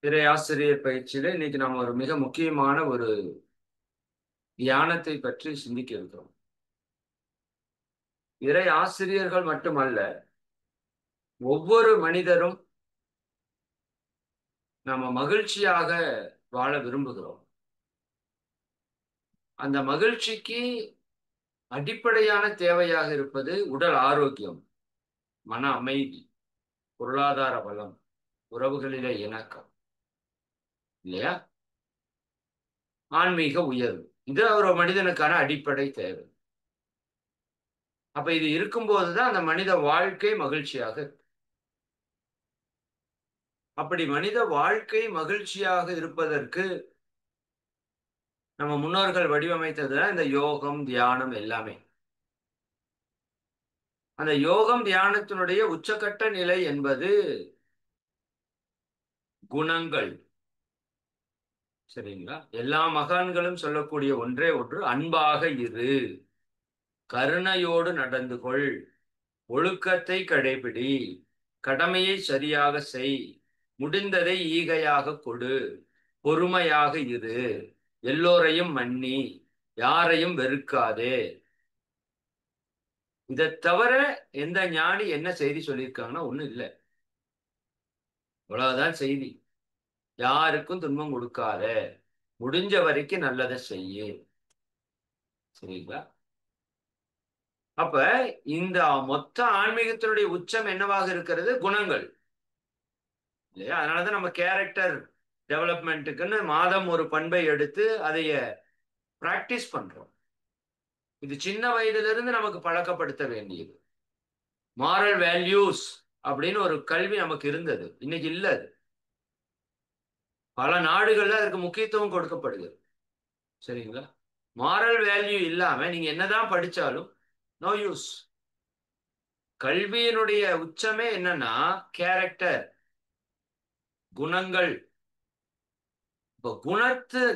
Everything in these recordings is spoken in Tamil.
இறை ஆசிரியர் பயிற்சியில இன்னைக்கு நம்ம ஒரு மிக முக்கியமான ஒரு தியானத்தை பற்றி சிந்திக்க இருக்கிறோம். இறை ஆசிரியர்கள் மட்டுமல்ல, ஒவ்வொரு மனிதரும் நம்ம மகிழ்ச்சியாக வாழ விரும்புகிறோம். அந்த மகிழ்ச்சிக்கு அடிப்படையான தேவையாக இருப்பது உடல் ஆரோக்கியம், மன அமைதி, பொருளாதார வளம், உறவுகளிலே இணக்கம், இல்லையா? ஆன்மீக உயர்வு. இது ஒரு மனிதனுக்கான அடிப்படை தேவை. அப்ப இது இருக்கும்போதுதான் அந்த மனித வாழ்க்கை மகிழ்ச்சியாக இருக்கு. அப்படி மனித வாழ்க்கை மகிழ்ச்சியாக இருப்பதற்கு நம்ம முன்னோர்கள் வடிவமைத்ததுதான் இந்த யோகம், தியானம் எல்லாமே. அந்த யோகம் தியானத்தினுடைய உச்சக்கட்ட நிலை என்பது குணங்கள். சரிங்களா? எல்லா மகான்களும் சொல்லக்கூடிய ஒன்றே ஒன்று, அன்பாக இரு, கருணையோடு நடந்து கொள், ஒழுக்கத்தை கடைபிடி, கடமையை சரியாக செய், முடிந்ததை ஈகையாக கொடு, பொறுமையாக இரு, எல்லோரையும் மன்னி, யாரையும் வெறுக்காதே. இதை தவிர எந்த ஞானி என்ன செய்தி சொல்லியிருக்காங்கன்னா ஒண்ணும் இல்லை. அவ்வளவுதான் செய்தி. யாருக்கும் துன்பம் கொடுக்காத, முடிஞ்ச வரைக்கும் நல்லதை செய்யு. சரிங்களா? அப்ப இந்த மொத்த ஆன்மீகத்தினுடைய உச்சம் என்னவாக இருக்கிறது? குணங்கள், இல்லையா? அதனாலதான் நம்ம கேரக்டர் டெவலப்மெண்ட்டுக்குன்னு மாதம் ஒரு பண்பை எடுத்து அதைய பிராக்டிஸ் பண்றோம். இது சின்ன வயதுல இருந்து நமக்கு பழக்கப்படுத்த வேண்டியது. மாரல் வேல்யூஸ் அப்படின்னு ஒரு கல்வி நமக்கு இருந்தது, இன்னைக்கு இல்ல. அது பல நாடுகள்ல அதுக்கு முக்கியத்துவம் கொடுக்கப்படுது. சரிங்களா? மாரல் வேல்யூ இல்லாம நீங்க என்னதான் படிச்சாலும் நோ யூஸ். கல்வியினுடைய உச்சமே என்னன்னா கேரக்டர், குணங்கள். இப்போ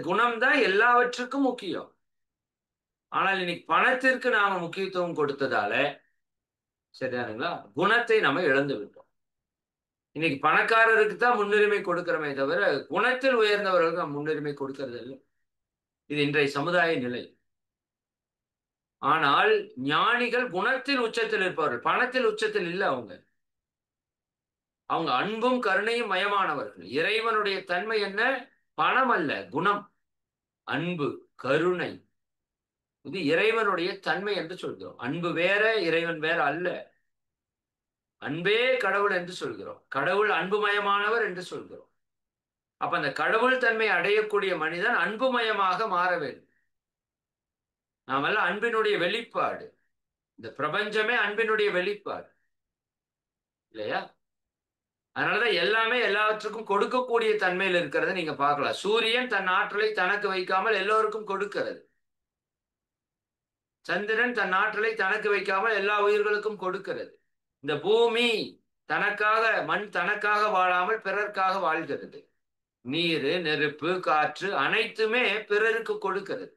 குணம் தான் எல்லாவற்றுக்கும் முக்கியம். ஆனால் இன்னைக்கு பணத்திற்கு நாம முக்கியத்துவம் கொடுத்ததால, சரிதானுங்களா, குணத்தை நம்ம இழந்து விட்டோம். இன்னைக்கு பணக்காரருக்கு தான் முன்னுரிமை கொடுக்கிறோமே தவிர குணத்தில் உயர்ந்தவர்களுக்கு நம்ம முன்னுரிமை கொடுக்கறது இல்லை. இது இன்றைய சமுதாய நிலை. ஆனால் ஞானிகள் குணத்தில் உச்சத்தில் இருப்பவர்கள், பணத்தில் உச்சத்தில் இல்லை. அவங்க அவங்க அன்பும் கருணையும் மயமானவர்கள். இறைவனுடைய தன்மை என்ன? பணம் அல்ல, குணம், அன்பு, கருணை. இது இறைவனுடைய தன்மை என்று சொல்கிறோம். அன்பு வேற, இறைவன் வேற அல்ல. அன்பே கடவுள் என்று சொல்கிறோம். கடவுள் அன்புமயமானவர் என்று சொல்கிறோம். அப்ப அந்த கடவுள் தன்மை அடையக்கூடிய மனிதன் அன்புமயமாக மாற வேண்டும். நாமெல்லாம் அன்பினுடைய வெளிப்பாடு. இந்த பிரபஞ்சமே அன்பினுடைய வெளிப்பாடு, இல்லையா? அதனாலதான் எல்லாமே எல்லாவற்றுக்கும் கொடுக்கக்கூடிய தன்மையில் இருக்கிறத நீங்க பார்க்கலாம். சூரியன் தன் ஆற்றலை தனக்கு வைக்காமல் எல்லோருக்கும் கொடுக்கிறது. சந்திரன் தன் ஆற்றலை தனக்கு வைக்காமல் எல்லா உயிர்களுக்கும் கொடுக்கிறது. இந்த பூமி தனக்காக, மண் தனக்காக வாழாமல் பிறர்க்காக வாழ்கிறது. நீர், நெருப்பு, காற்று அனைத்துமே பிறருக்கு கொடுக்கிறது.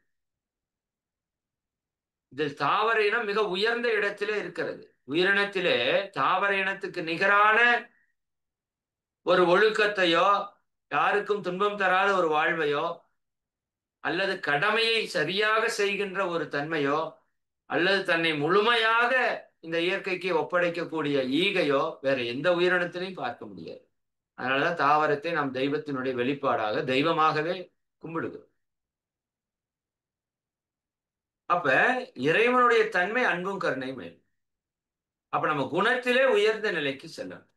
இதில் தாவர இனம் மிக உயர்ந்த இடத்திலே இருக்கிறது. உயிரினத்திலே தாவர இனத்துக்கு நிகரான ஒரு ஒழுக்கத்தையோ, யாருக்கும் துன்பம் தராத ஒரு வாழ்வையோ, அல்லது கடமையை சரியாக செய்கின்ற ஒரு தன்மையோ, அல்லது தன்னை முழுமையாக இந்த இயற்கைக்கு ஒப்படைக்கக்கூடிய ஈகையோ வேற எந்த உயிரினத்திலையும் பார்க்க முடியாது. அதனாலதான் தாவரத்தை நாம் தெய்வத்தினுடைய வெளிப்பாடாக, தெய்வமாகவே கும்பிடுகிறோம். அப்ப இறைவனுடைய தன்மை அன்பும் கருணையும். அப்ப நம்ம குணத்திலே உயர்ந்த நிலைக்கு செல்லணும்.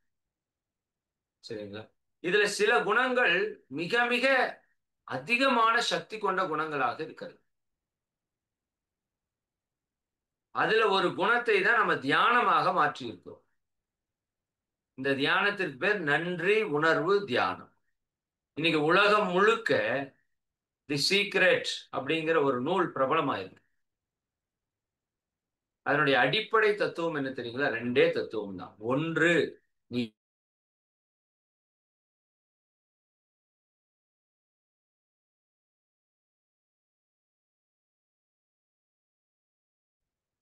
சரிங்களா? இதுல சில குணங்கள் மிக மிக அதிகமான சக்தி கொண்ட குணங்களாக இருக்கிறது. அதுல ஒரு குணத்தை தான் நம்ம தியானமாக மாற்றி இருக்கோம். இந்த தியானத்திற்கு பேர் நன்றி உணர்வு தியானம். இன்னைக்கு உலகம் முழுக்க தி சீக்ரெட் அப்படிங்கிற ஒரு நூல் பிரபலமாயிருக்கு. அதனுடைய அடிப்படை தத்துவம் என்ன தெரியுங்களா? ரெண்டே தத்துவம் தான். ஒன்று, நீ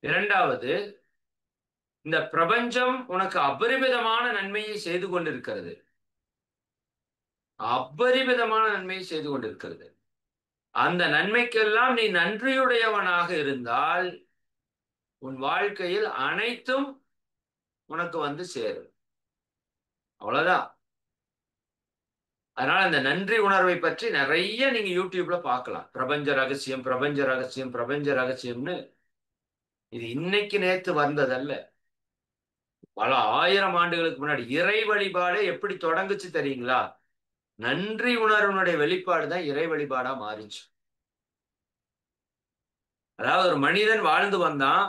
இரண்டாவது, இந்த பிரபஞ்சம் உனக்கு அபரிமிதமான நன்மையை செய்து கொண்டிருக்கிறது. அபரிமிதமான நன்மையை செய்து கொண்டிருக்கிறது. அந்த நன்மைக்கெல்லாம் நீ நன்றியுடையவனாக இருந்தால் உன் வாழ்க்கையில் அனைத்தும் உனக்கு வந்து சேரும். அவ்வளவுதான். அதனால அந்த நன்றி உணர்வை பற்றி நிறைய நீங்க யூடியூப்ல பார்க்கலாம். பிரபஞ்ச ரகசியம், பிரபஞ்ச ரகசியம், பிரபஞ்ச ரகசியம்னு. இது இன்னைக்கு நேத்து வந்ததல்ல. பல ஆயிரம் ஆண்டுகளுக்கு முன்னாடி இறை வழிபாடு எப்படி தொடங்குச்சு தெரியுங்களா? நன்றி உணர்வுனுடைய வெளிப்பாடு தான் இறை வழிபாடா மாறிச்சு. அதாவது ஒரு மனிதன் வாழ்ந்து வந்தான்,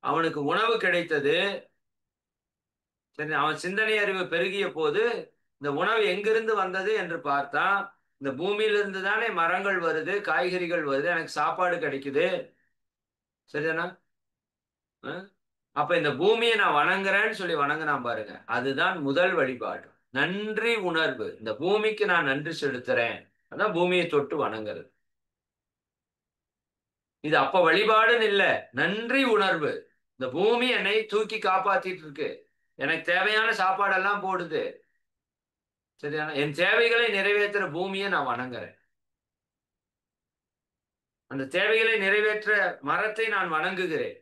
அவனுக்கு உணவு கிடைத்தது, சரி, அவன் சிந்தனை அறிவு பெருகிய போது இந்த உணவு எங்கிருந்து வந்தது என்று பார்த்தா, இந்த பூமியிலிருந்து தானே மரங்கள் வருது, காய்கறிகள் வருது, எனக்கு சாப்பாடு கிடைக்குது. சரிதானா? அப்ப இந்த பூமியை நான் வணங்குறேன்னு சொல்லி வணங்கினான் பாருங்க, அதுதான் முதல் வழிபாடு. நன்றி உணர்வு. இந்த பூமிக்கு நான் நன்றி செலுத்துறேன், அதான் பூமியை தொட்டு வணங்குறது. இது அப்ப வழிபாடுன்னு இல்ல, நன்றி உணர்வு. இந்த பூமி என்னை தூக்கி காப்பாத்திட்டு இருக்கு, எனக்கு தேவையான சாப்பாடெல்லாம் போடுது. சரியான என் தேவைகளை நிறைவேற்றுற பூமியை நான் வணங்குறேன். அந்த தேவைகளை நிறைவேற்ற மரத்தை நான் வணங்குகிறேன்.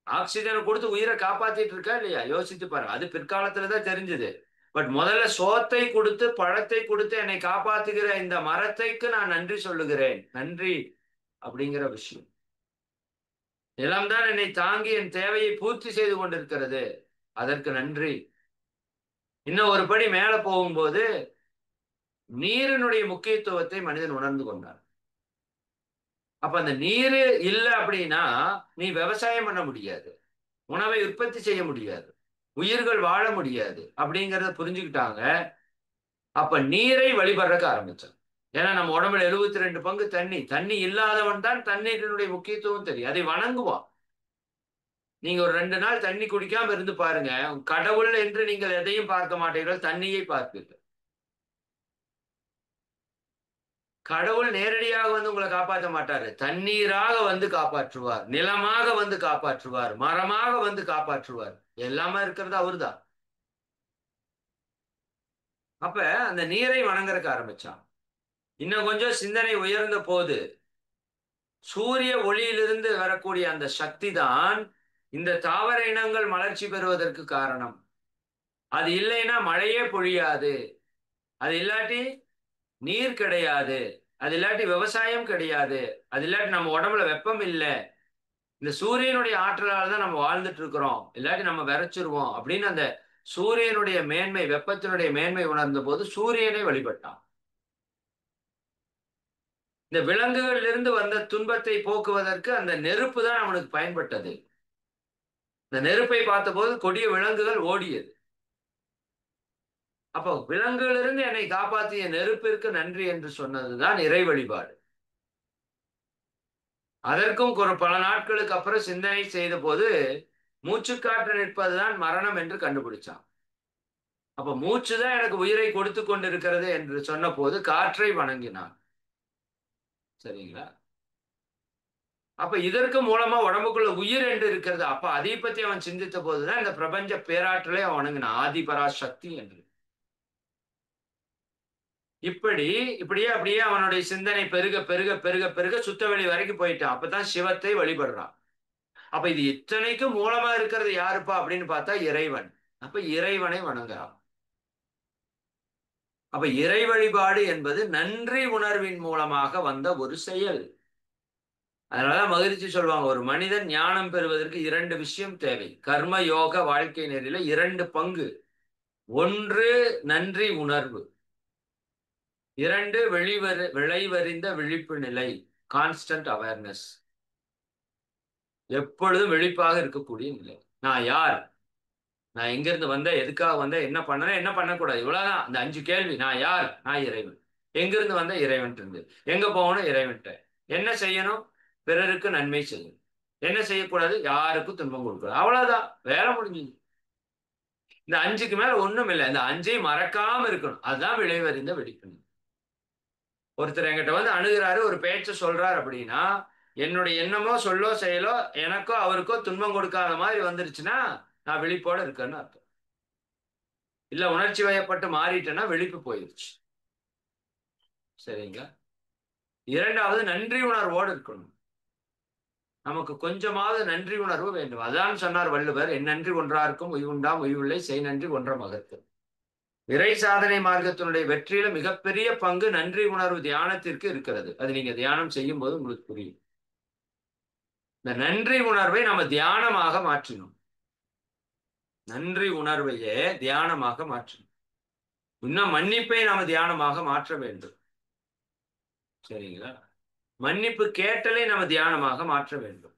ஆக்சிஜனை கொடுத்து உயிரை காப்பாத்திட்டு இருக்கா இல்லையா? யோசித்து பாருங்க. அது பிற்காலத்துலதான் தெரிஞ்சது. பட் முதல்ல சோத்தை கொடுத்து பழத்தை கொடுத்து என்னை காப்பாத்துகிற இந்த மரத்தைக்கு நான் நன்றி சொல்லுகிறேன். நன்றி அப்படிங்கிற விஷயம். நிலம்தான் என்னை தாங்கி என் தேவையை பூர்த்தி செய்து கொண்டிருக்கிறது, அதற்கு நன்றி. இன்னும் ஒரு படி மேல போகும்போது நீரினுடைய முக்கியத்துவத்தை மனிதன் உணர்ந்து கொண்டார். அப்ப அந்த நீரு இல்லை அப்படின்னா நீ விவசாயம் பண்ண முடியாது, உணவை உற்பத்தி செய்ய முடியாது, உயிர்கள் வாழ முடியாது அப்படிங்கிறத புரிஞ்சுக்கிட்டாங்க. அப்ப நீரை வழிபடுறக்க ஆரம்பிச்சான். ஏன்னா நம்ம உடம்புல 72 பங்கு தண்ணி. தண்ணி இல்லாதவன் தான் தண்ணீரினுடைய முக்கியத்துவம் தெரியும், அதை வணங்குவான். நீங்க ஒரு 2 நாள் தண்ணி குடிக்காம இருந்து பாருங்க, கடவுள் என்று நீங்கள் எதையும் பார்க்க மாட்டீர்கள், தண்ணியை பார்ப்பீர்கள். கடவுள் நேரடியாக வந்து உங்களை காப்பாற்ற மாட்டாரு, தண்ணீராக வந்து காப்பாற்றுவார், நிலமாக வந்து காப்பாற்றுவார், மரமாக வந்து காப்பாற்றுவார். எல்லாமே இருக்கிறது அவர்தான். அப்ப அந்த நீரை வணங்குறதுக்கு ஆரம்பிச்சான். இன்னும் கொஞ்சம் சிந்தனை உயர்ந்த போது சூரிய ஒளியிலிருந்து வரக்கூடிய அந்த சக்தி தான் இந்த தாவர இனங்கள் மலர்ச்சி பெறுவதற்கு காரணம். அது இல்லைன்னா மழையே பொழியாது, அது இல்லாட்டி நீர் கிடையாது, அது இல்லாட்டி விவசாயம் கிடையாது, அது இல்லாட்டி நம்ம உடம்புல வெப்பம் இல்லை. இந்த சூரியனுடைய ஆற்றலால் தான் நம்ம வாழ்ந்துட்டு இருக்கிறோம், இல்லாட்டி நம்ம விரைச்சிருவோம் அப்படின்னு அந்த சூரியனுடைய மேன்மை, வெப்பத்தினுடைய மேன்மை உணர்ந்த போது சூரியனை வழிபட்டான். இந்த விலங்குகளில் இருந்து வந்த துன்பத்தை போக்குவதற்கு அந்த நெருப்பு தான் அவனுக்கு பயன்பட்டது. இந்த நெருப்பை பார்த்தபோது கொடிய விலங்குகள் ஓடியது. அப்போ விலங்குகளிலிருந்து என்னை காப்பாற்றிய நெருப்பிற்கு நன்றி என்று சொன்னதுதான் இறை வழிபாடு. அதற்கும் ஒரு பல நாட்களுக்கு அப்புறம் சிந்தனை செய்த போது மூச்சுக்காற்று நிற்பதுதான் மரணம் என்று கண்டுபிடிச்சான். அப்ப மூச்சுதான் எனக்கு உயிரை கொடுத்து கொண்டிருக்கிறது என்று சொன்ன போது காற்றை வணங்கினான். சரிங்களா? அப்ப இதற்கு மூலமா உடம்புக்குள்ள உயிர் என்று இருக்கிறது. அப்ப அதை பத்தி அவன் சிந்தித்த போதுதான் இந்த பிரபஞ்ச பேராற்றலை அவன் வணங்கினான், ஆதிபராசக்தி என்று. இப்படியே அப்படியே அவனுடைய சிந்தனை பெருக பெருக பெருக பெருக சுத்தவெளி வரைக்கும் போயிட்டான். அப்பதான் சிவத்தை வழிபடுறான். அப்ப இது இத்தனைக்கும் மூலமா இருக்கிறது யாருப்பா அப்படின்னு பார்த்தா இறைவன். அப்ப இறைவனை வணங்குறான். அப்ப இறை வழிபாடு என்பது நன்றி உணர்வின் மூலமாக வந்த ஒரு செயல். அதனால மகிழ்ச்சி சொல்லுவாங்க, ஒரு மனிதன் ஞானம் பெறுவதற்கு 2 விஷயம் தேவை. கர்ம யோக வாழ்க்கை நெறியில 2 பங்கு. 1 நன்றி உணர்வு, 2 விளைவறிந்த விழிப்பு நிலை, கான்ஸ்டன்ட் அவேர்னஸ். எப்பொழுதும் விழிப்பாக இருக்கக்கூடிய நிலை. நான் யார், நான் எங்கிருந்து வந்தேன், எதுக்காக வந்தேன், என்ன பண்ணேன், என்ன பண்ணக்கூடாது, இவ்வளவுதான். இந்த 5 கேள்வி. நான் யார், நான் இறைவன். எங்கிருந்து வந்த இறைவன் இருந்து, எங்க போகணும் இறைவன்ட்ட, என்ன செய்யணும் பிறருக்கு நன்மை செய்யணும், என்ன செய்யக்கூடாது யாருக்கும் துன்பம் கொடுக்கூடாது, அவ்வளவுதான், வேலை முடிஞ்சது. இந்த 5க்கு மேல ஒண்ணும் இல்லை. இந்த 5ஐயும் மறக்காம இருக்கணும், அதுதான் விளைவறிந்த வெடிக்கணும். ஒருத்தர் என்கிட்ட வந்து அணுகிறாரு, ஒரு பேச்ச சொல்றாரு அப்படின்னா என்னுடைய எண்ணமோ சொல்லோ செயலோ எனக்கோ அவருக்கோ துன்பம் கொடுக்காத மாதிரி வந்துருச்சுன்னா நான் விழிப்போட இருக்கேன்னு அர்த்தம். இல்ல உணர்ச்சி வயப்பட்டு மாறிட்டேன்னா வெளிப்பு போயிடுச்சு. சரிங்களா? இரண்டாவது நன்றி உணர்வோடு இருக்கணும். நமக்கு கொஞ்சமாவது நன்றி உணர்வு வேண்டும். அதான் சொன்னார் வள்ளுவர், என் நன்றி ஒன்றாருக்கும் உய்வுண்டாம் உய்வில்லை செய் நன்றி ஒன்ற மகத்து. இறை சாதனை மார்க்கத்தினுடைய வெற்றியில மிகப்பெரிய பங்கு நன்றி உணர்வு தியானத்திற்கு இருக்கிறது. அது நீங்க தியானம் செய்யும் போது உங்களுக்கு புரியும். இந்த நன்றி உணர்வை நம்ம தியானமாக மாற்றினோம். நன்றி உணர்வையே தியானமாக மாற்றணும். இன்னும் மன்னிப்பை நாம தியானமாக மாற்ற வேண்டும். சரிங்களா? மன்னிப்பு கேட்டலை நம்ம தியானமாக மாற்ற வேண்டும்.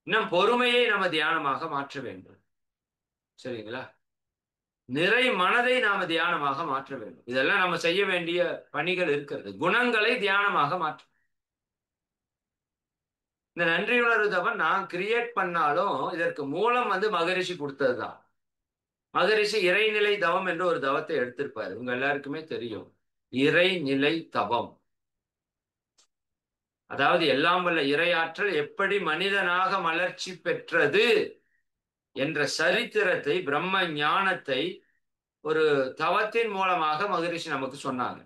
இன்னும் பொறுமையை நம்ம தியானமாக மாற்ற வேண்டும். சரிங்களா? நிறை மனதை நாம தியானமாக மாற்ற வேண்டும். இதெல்லாம் நம்ம செய்ய வேண்டிய பணிகள் இருக்கிறது. குணங்களை தியானமாக மாற்ற. இந்த நன்றி உணர்வு தவம் நான் கிரியேட் பண்ணாலும் இதற்கு மூலம் மகரிஷி கொடுத்ததுதான். மகரிஷி இறைநிலை தவம் என்று ஒரு தவத்தை எடுத்திருப்பாரு. உங்க எல்லாருக்குமே தெரியும். இறைநிலை தவம். அதாவது எல்லாம் வல்ல இறையாற்றல் எப்படி மனிதனாக மலர்ச்சி பெற்றது என்ற சரித்திரத்தை, பிரம்ம ஞானத்தை ஒரு தவத்தின் மூலமாக மகரிஷி நமக்கு சொன்னாங்க.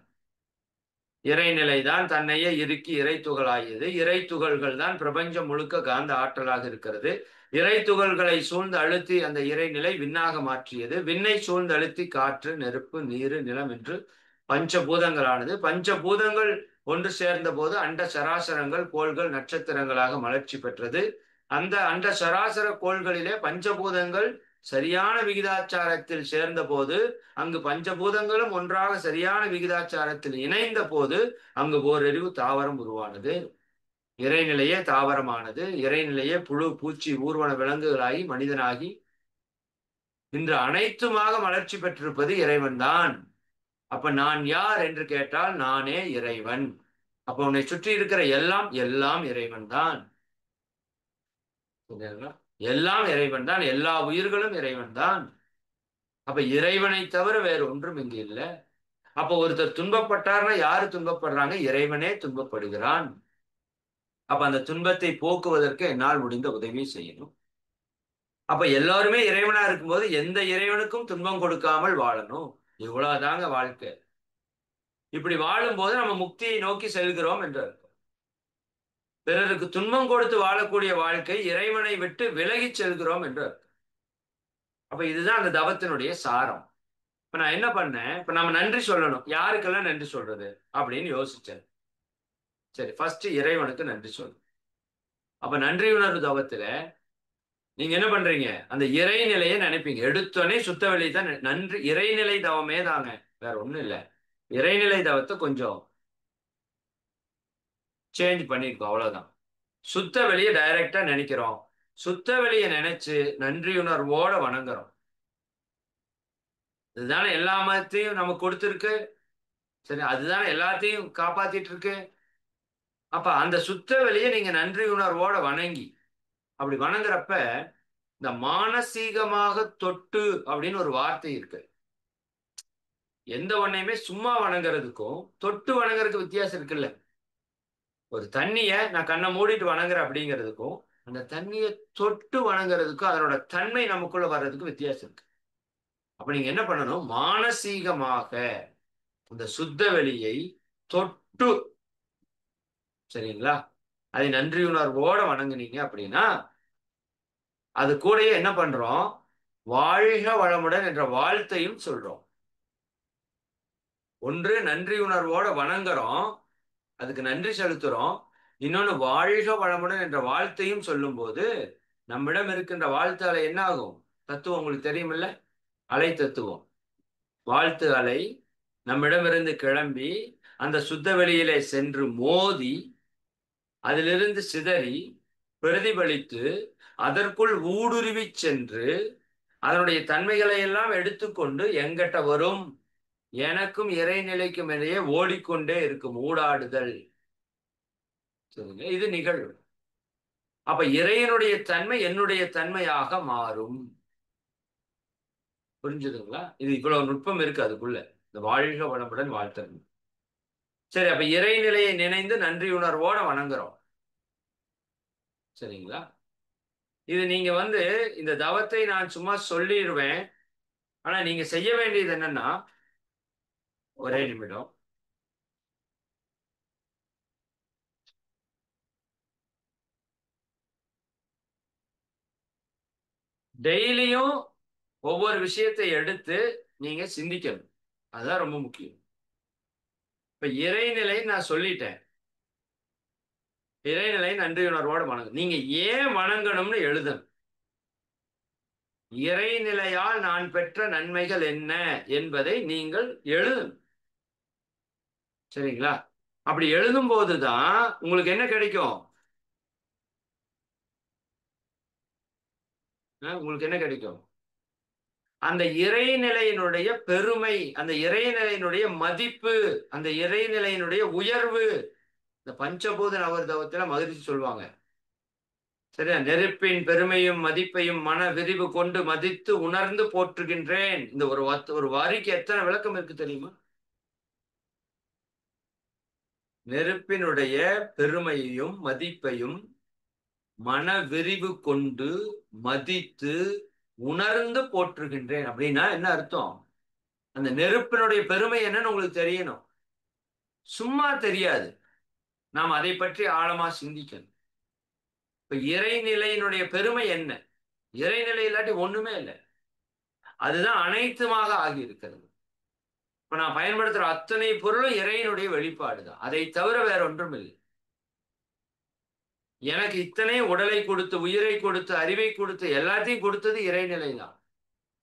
இறைநிலைதான் தன்னையே இறுக்கி இறை துகளாகியது. இறை துகள்கள் தான் பிரபஞ்சம் முழுக்க காந்த ஆற்றலாக இருக்கிறது. இறை துகள்களை சூழ்ந்து அழுத்தி அந்த இறைநிலை விண்ணாக மாற்றியது. விண்ணை சூழ்ந்து அழுத்தி காற்று, நெருப்பு, நீரு, நிலம் என்று பஞ்சபூதங்களானது. பஞ்சபூதங்கள் ஒன்று சேர்ந்த போது அண்ட சராசரங்கள், கோள்கள், நட்சத்திரங்களாக மலர்ச்சி பெற்றது. அந்த அண்ட சராசர கோள்களிலே பஞ்சபூதங்கள் சரியான விகிதாச்சாரத்தில் சேர்ந்த போது, அங்கு பஞ்சபூதங்களும் ஒன்றாக சரியான விகிதாச்சாரத்தில் இணைந்த போது அங்கு ஓரறிவு தாவரம் உருவானது. இறைநிலையே தாவரமானது. இறைநிலையே புழு, பூச்சி, ஊர்வன விலங்குகளாகி மனிதனாகி இன்று அனைத்துமாக மலர்ச்சி பெற்றிருப்பது இறைவன் தான். அப்ப நான் யார் என்று கேட்டால் நானே இறைவன். அப்ப உன்னை சுற்றி இருக்கிற எல்லாம் எல்லாம் இறைவன் தான். எல்லாம் இறைவன் தான். எல்லா உயிர்களும் இறைவன் தான். அப்ப இறைவனை தவிர வேறு ஒன்றும் இங்கு இல்லை. அப்ப ஒருத்தர் துன்பப்பட்டார்னா யாரு துன்பப்படுறாங்க? இறைவனே துன்பப்படுகிறான். அப்ப அந்த துன்பத்தை போக்குவதற்கு என்னால் முடிந்த உதவி செய்யணும். அப்ப எல்லாருமே இறைவனா இருக்கும்போது எந்த இறைவனுக்கும் துன்பம் கொடுக்காமல் வாழணும். இவ்வளவுதாங்க வாழ்க்கை. இப்படி வாழும்போது நம்ம முக்தியை நோக்கி செல்கிறோம் என்று அர்த்தம். பிறருக்கு துன்பம் கொடுத்து வாழக்கூடிய வாழ்க்கை இறைவனை விட்டு விலகி செல்கிறோம் என்று அர்த்தம். அப்ப இதுதான் அந்த தவத்தினுடைய சாரம். இப்ப நான் என்ன பண்ணேன்? இப்ப நம்ம நன்றி சொல்லணும். யாருக்கெல்லாம் நன்றி சொல்றது அப்படின்னு யோசிச்சேன். சரி, ஃபர்ஸ்ட் இறைவனுக்கு நன்றி சொல்லணும். அப்ப நன்றி உணர்வு தவத்துல நீங்க என்ன பண்றீங்க? அந்த இறைநிலையை நினைப்பீங்க. எடுத்தோடனே சுத்த வெளியை தான் நன்றி. இறைநிலை தவமே தாங்க, வேற ஒண்ணும் இல்லை. இறைநிலை தவத்தை கொஞ்சம் சேஞ்ச் பண்ணிருக்கோம், அவ்வளவுதான். சுத்த வெளியை டைரக்டா நினைக்கிறோம். சுத்த வெளியை நினைச்சு நன்றியுணர்வோட வணங்குறோம். இதுதானே எல்லா மதத்தையும் நமக்கு கொடுத்துருக்கு. சரி, அதுதானே எல்லாத்தையும் காப்பாத்திட்டு இருக்கு. அப்ப அந்த சுத்த வெளியை நீங்க நன்றி உணர்வோட வணங்கி, அப்படி வணங்குறப்ப இந்த மானசீகமாக தொட்டு அப்படின்னு ஒரு வார்த்தை இருக்கு. எந்த ஒன்னையுமே சும்மா வணங்குறதுக்கும் தொட்டு வணங்குறதுக்கு வித்தியாசம் இருக்குல்ல. ஒரு தண்ணிய நான் கண்ணை மூடிட்டு வணங்குறேன் அப்படிங்கிறதுக்கும் அந்த தண்ணியை தொட்டு வணங்குறதுக்கும் அதனோட தன்மை நமக்குள்ள வர்றதுக்கு வித்தியாசம் இருக்கு. அப்ப நீங்க என்ன பண்ணணும்? மானசீகமாக அந்த சுத்த வெளியை தொட்டு, சரிங்களா, அதை நன்றியுணர்வோட வணங்குனீங்க அப்படின்னா அது கூடயே என்ன பண்றோம்? வாழ்க வளமுடன் என்ற வாழ்த்தையும் சொல்றோம். ஒன்று நன்றி உணர்வோட வணங்குறோம், அதுக்கு நன்றி செலுத்துறோம். இன்னொன்னு வாழ்க வளமுடன் என்ற வாழ்த்தையும் சொல்லும் போது நம்மிடம் இருக்கின்ற வாழ்த்து அலை என்ன ஆகும்? தத்துவம் உங்களுக்கு தெரியுமில்ல? அலை தத்துவம். வாழ்த்து அலை நம்மிடமிருந்து கிளம்பி அந்த சுத்த வெளியிலே சென்று மோதி அதிலிருந்து சிதறி பிரதிபலித்து அதற்குள் ஊடுருவி சென்று அதனுடைய தன்மைகளை எல்லாம் எடுத்துக்கொண்டு எங்கிட்ட வரும். எனக்கும் இறைநிலைக்கும் இடையே ஓடிக்கொண்டே இருக்கும் ஊடாடுதல். சரிங்க, இது நிகழ்வு. அப்ப இறைவனுடைய தன்மை என்னுடைய தன்மையாக மாறும். புரிஞ்சுதுங்களா? இது இவ்வளவு நுட்பம் இருக்கு அதுக்குள்ள. இந்த வாழ்க வளமுடன் வாழ்த்தல். சரி, அப்ப இறைநிலையை நினைந்து நன்றி உணர்வோட வணங்குறோம். சரிங்களா? இது நீங்க இந்த தவத்தை நான் சும்மா சொல்லிடுவேன், ஆனா நீங்க செய்ய வேண்டியது என்னன்னா, ஒரே நிமிடம். டெய்லியும் ஒவ்வொரு விஷயத்தை எடுத்து நீங்க சிந்திக்கணும். அதுதான் ரொம்ப முக்கியம். இப்ப இறைநிலை நான் சொல்லிட்டேன். இறைநிலை நன்றியுணர்வோட வணங்கு. நீங்க ஏன் வணங்கணும்னு எழுதணும். இறைநிலையால் நான் பெற்ற நன்மைகள் என்ன என்பதை நீங்கள் எழுதணும். சரிங்களா? அப்படி எழுதும் போதுதான் உங்களுக்கு என்ன கிடைக்கும்? உங்களுக்கு என்ன கிடைக்கும்? அந்த இறைநிலையினுடைய பெருமை, அந்த இறைநிலையினுடைய மதிப்பு, அந்த இறைநிலையினுடைய உயர்வு, இந்த பஞ்சபூத நவர்தவத்துல மகிழ்ச்சி சொல்லுவாங்க. சரியா? நெருப்பின் பெருமையும் மதிப்பையும் மன விரிவு கொண்டு மதித்து உணர்ந்து போற்றுகின்றேன். இந்த ஒரு வரிக்கு எத்தனை விளக்கம் இருக்கு தெரியுமா? நெருப்பினுடைய பெருமையையும் மதிப்பையும் மன விரிவு கொண்டு மதித்து உணர்ந்து போற்றுகின்றேன் அப்படின்னா என்ன அர்த்தம்? அந்த நெருப்பினுடைய பெருமை என்னன்னு உங்களுக்கு தெரியணும். சும்மா தெரியாது. நாம் அதை பற்றி ஆழமா சிந்திக்கணும். இப்ப இறைநிலையினுடைய பெருமை என்ன? இறைநிலை இல்லாட்டி ஒண்ணுமே இல்லை. அதுதான் அனைத்துமாக ஆகி இருக்கிறது. இப்ப நான் பயன்படுத்துற அத்தனை பொருளும் இறையினுடைய வெளிப்பாடுதான். அதை தவிர வேற ஒன்றும் இல்லை. எனக்கு இத்தனை உடலை கொடுத்து, உயிரை கொடுத்து, அறிவை கொடுத்து, எல்லாத்தையும் கொடுத்தது இறைநிலை தான்.